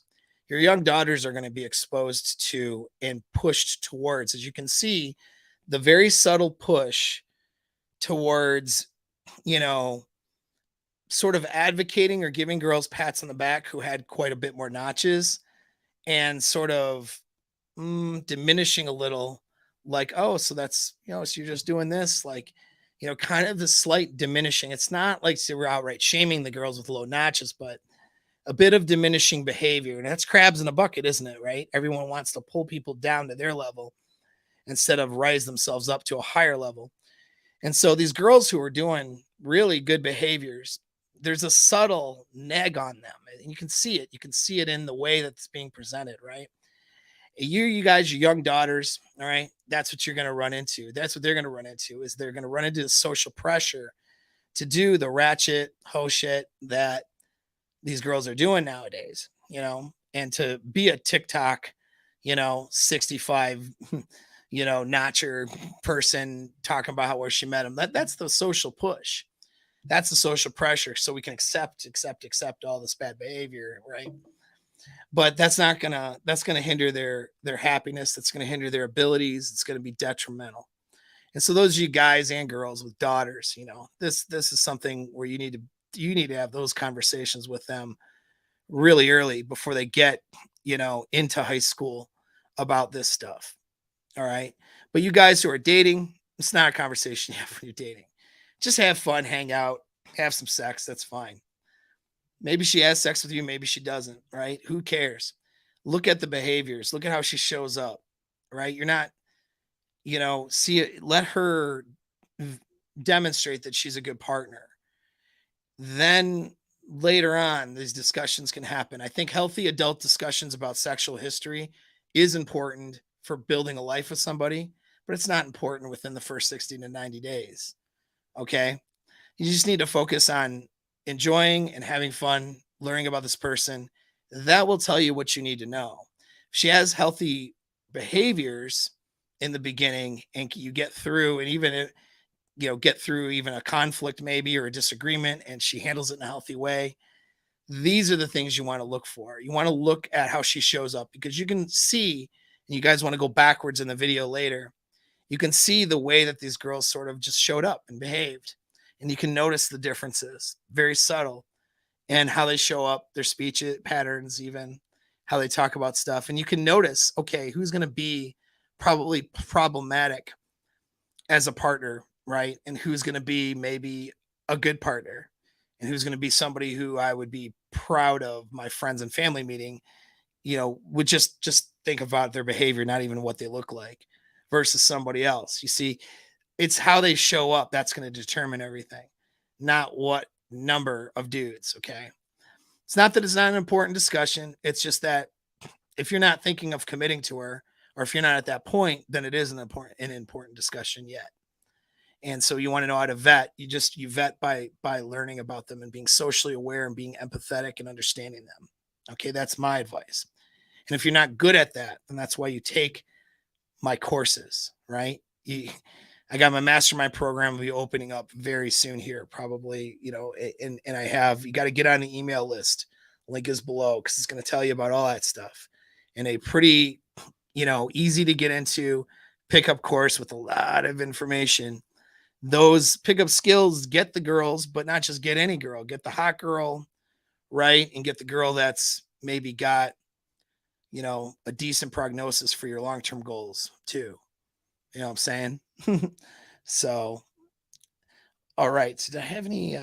E: Your young daughters are going to be exposed to and pushed towards, as you can see, the very subtle push towards, sort of advocating or giving girls pats on the back who had quite a bit more notches and sort of diminishing a little, like, oh, so that's, so you're just doing this, like, kind of the slight diminishing. It's not like we're outright shaming the girls with low notches, but a bit of diminishing behavior. And that's crabs in a bucket, isn't it? Right? Everyone wants to pull people down to their level instead of rise themselves up to a higher level. And so these girls who are doing really good behaviors, there's a subtle neg on them. And you can see it. You can see it in the way that's being presented, right? You guys, your young daughters, all right, that's what you're going to run into. That's what they're going to run into, is they're going to run into the social pressure to do the ratchet hoe shit that these girls are doing nowadays, and to be a TikTok, 65, notcher person talking about where she met him. That's the social push. That's the social pressure. So we can accept all this bad behavior, right? But that's gonna hinder their happiness. That's gonna hinder their abilities. It's gonna be detrimental. And so those of you guys and girls with daughters, this is something where you need to have those conversations with them really early before they get, into high school about this stuff. All right. But you guys who are dating, it's not a conversation you have when you're dating. Just have fun, hang out, have some sex. That's fine. Maybe she has sex with you. Maybe she doesn't. Right. Who cares? Look at the behaviors. Look at how she shows up. Right. You're not, see it. Let her demonstrate that she's a good partner. Then later on, these discussions can happen. I think healthy adult discussions about sexual history is important for building a life with somebody, but it's not important within the first 60 to 90 days. Okay. You just need to focus on enjoying and having fun, learning about this person. That will tell you what you need to know. If she has healthy behaviors in the beginning and you get through, and even get through even a conflict maybe or a disagreement, and she handles it in a healthy way, these are the things you want to look for. You want to look at how she shows up, because you can see, and you guys want to go backwards in the video later, you can see the way that these girls sort of just showed up and behaved. And you can notice the differences, very subtle, and how they show up, their speech patterns, even how they talk about stuff. And you can notice, okay, who's going to be probably problematic as a partner, right? And who's going to be maybe a good partner, and who's going to be somebody who I would be proud of my friends and family meeting, would just think about their behavior, not even what they look like, versus somebody else. You see, it's how they show up that's going to determine everything, not what number of dudes. Okay. It's not that it's not an important discussion. It's just that if you're not thinking of committing to her, or if you're not at that point, then it is an important discussion yet. And so you want to know how to vet. You vet by learning about them and being socially aware and being empathetic and understanding them. Okay. That's my advice. And if you're not good at that, then that's why you take my courses, right? I got my mastermind program will be opening up very soon here, probably, and you got to get on the email list. Link is below, because it's going to tell you about all that stuff in a pretty, easy to get into pickup course with a lot of information. Those pickup skills get the girls, but not just get any girl, get the hot girl, right? And get the girl that's maybe got, a decent prognosis for your long-term goals too. You know what I'm saying? So, all right. So did I have any,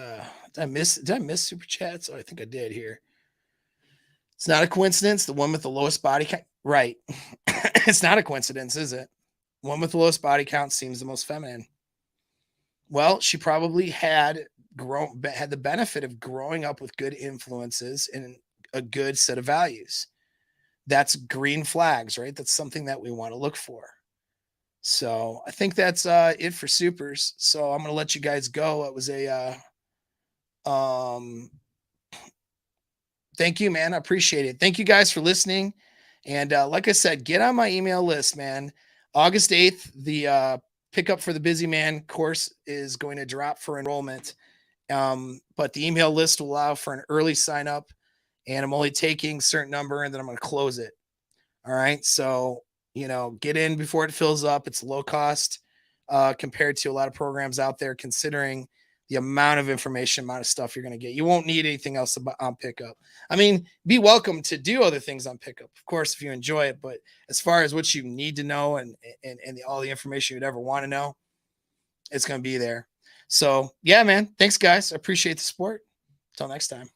E: did I miss super chats? Oh, I think I did here. It's not a coincidence. The one with the lowest body count. Right. It's not a coincidence, is it? One with the lowest body count seems the most feminine. Well, she probably had the benefit of growing up with good influences and a good set of values. That's green flags, right? That's something that we want to look for. So I think that's it for supers. So I'm gonna let you guys go. It was a thank you, man. I appreciate it. Thank you guys for listening. And like I said, get on my email list, man. August 8th, the Pickup for the Busy Man course is going to drop for enrollment. But the email list will allow for an early sign up, and I'm only taking a certain number and then I'm going to close it. All right. So, get in before it fills up. It's low cost compared to a lot of programs out there, considering the amount of information, amount of stuff you're going to get. You won't need anything else on Pickup. I mean, be welcome to do other things on Pickup, of course, if you enjoy it. But as far as what you need to know and all the information you'd ever want to know, it's going to be there. So, yeah, man. Thanks, guys. I appreciate the support. Until next time.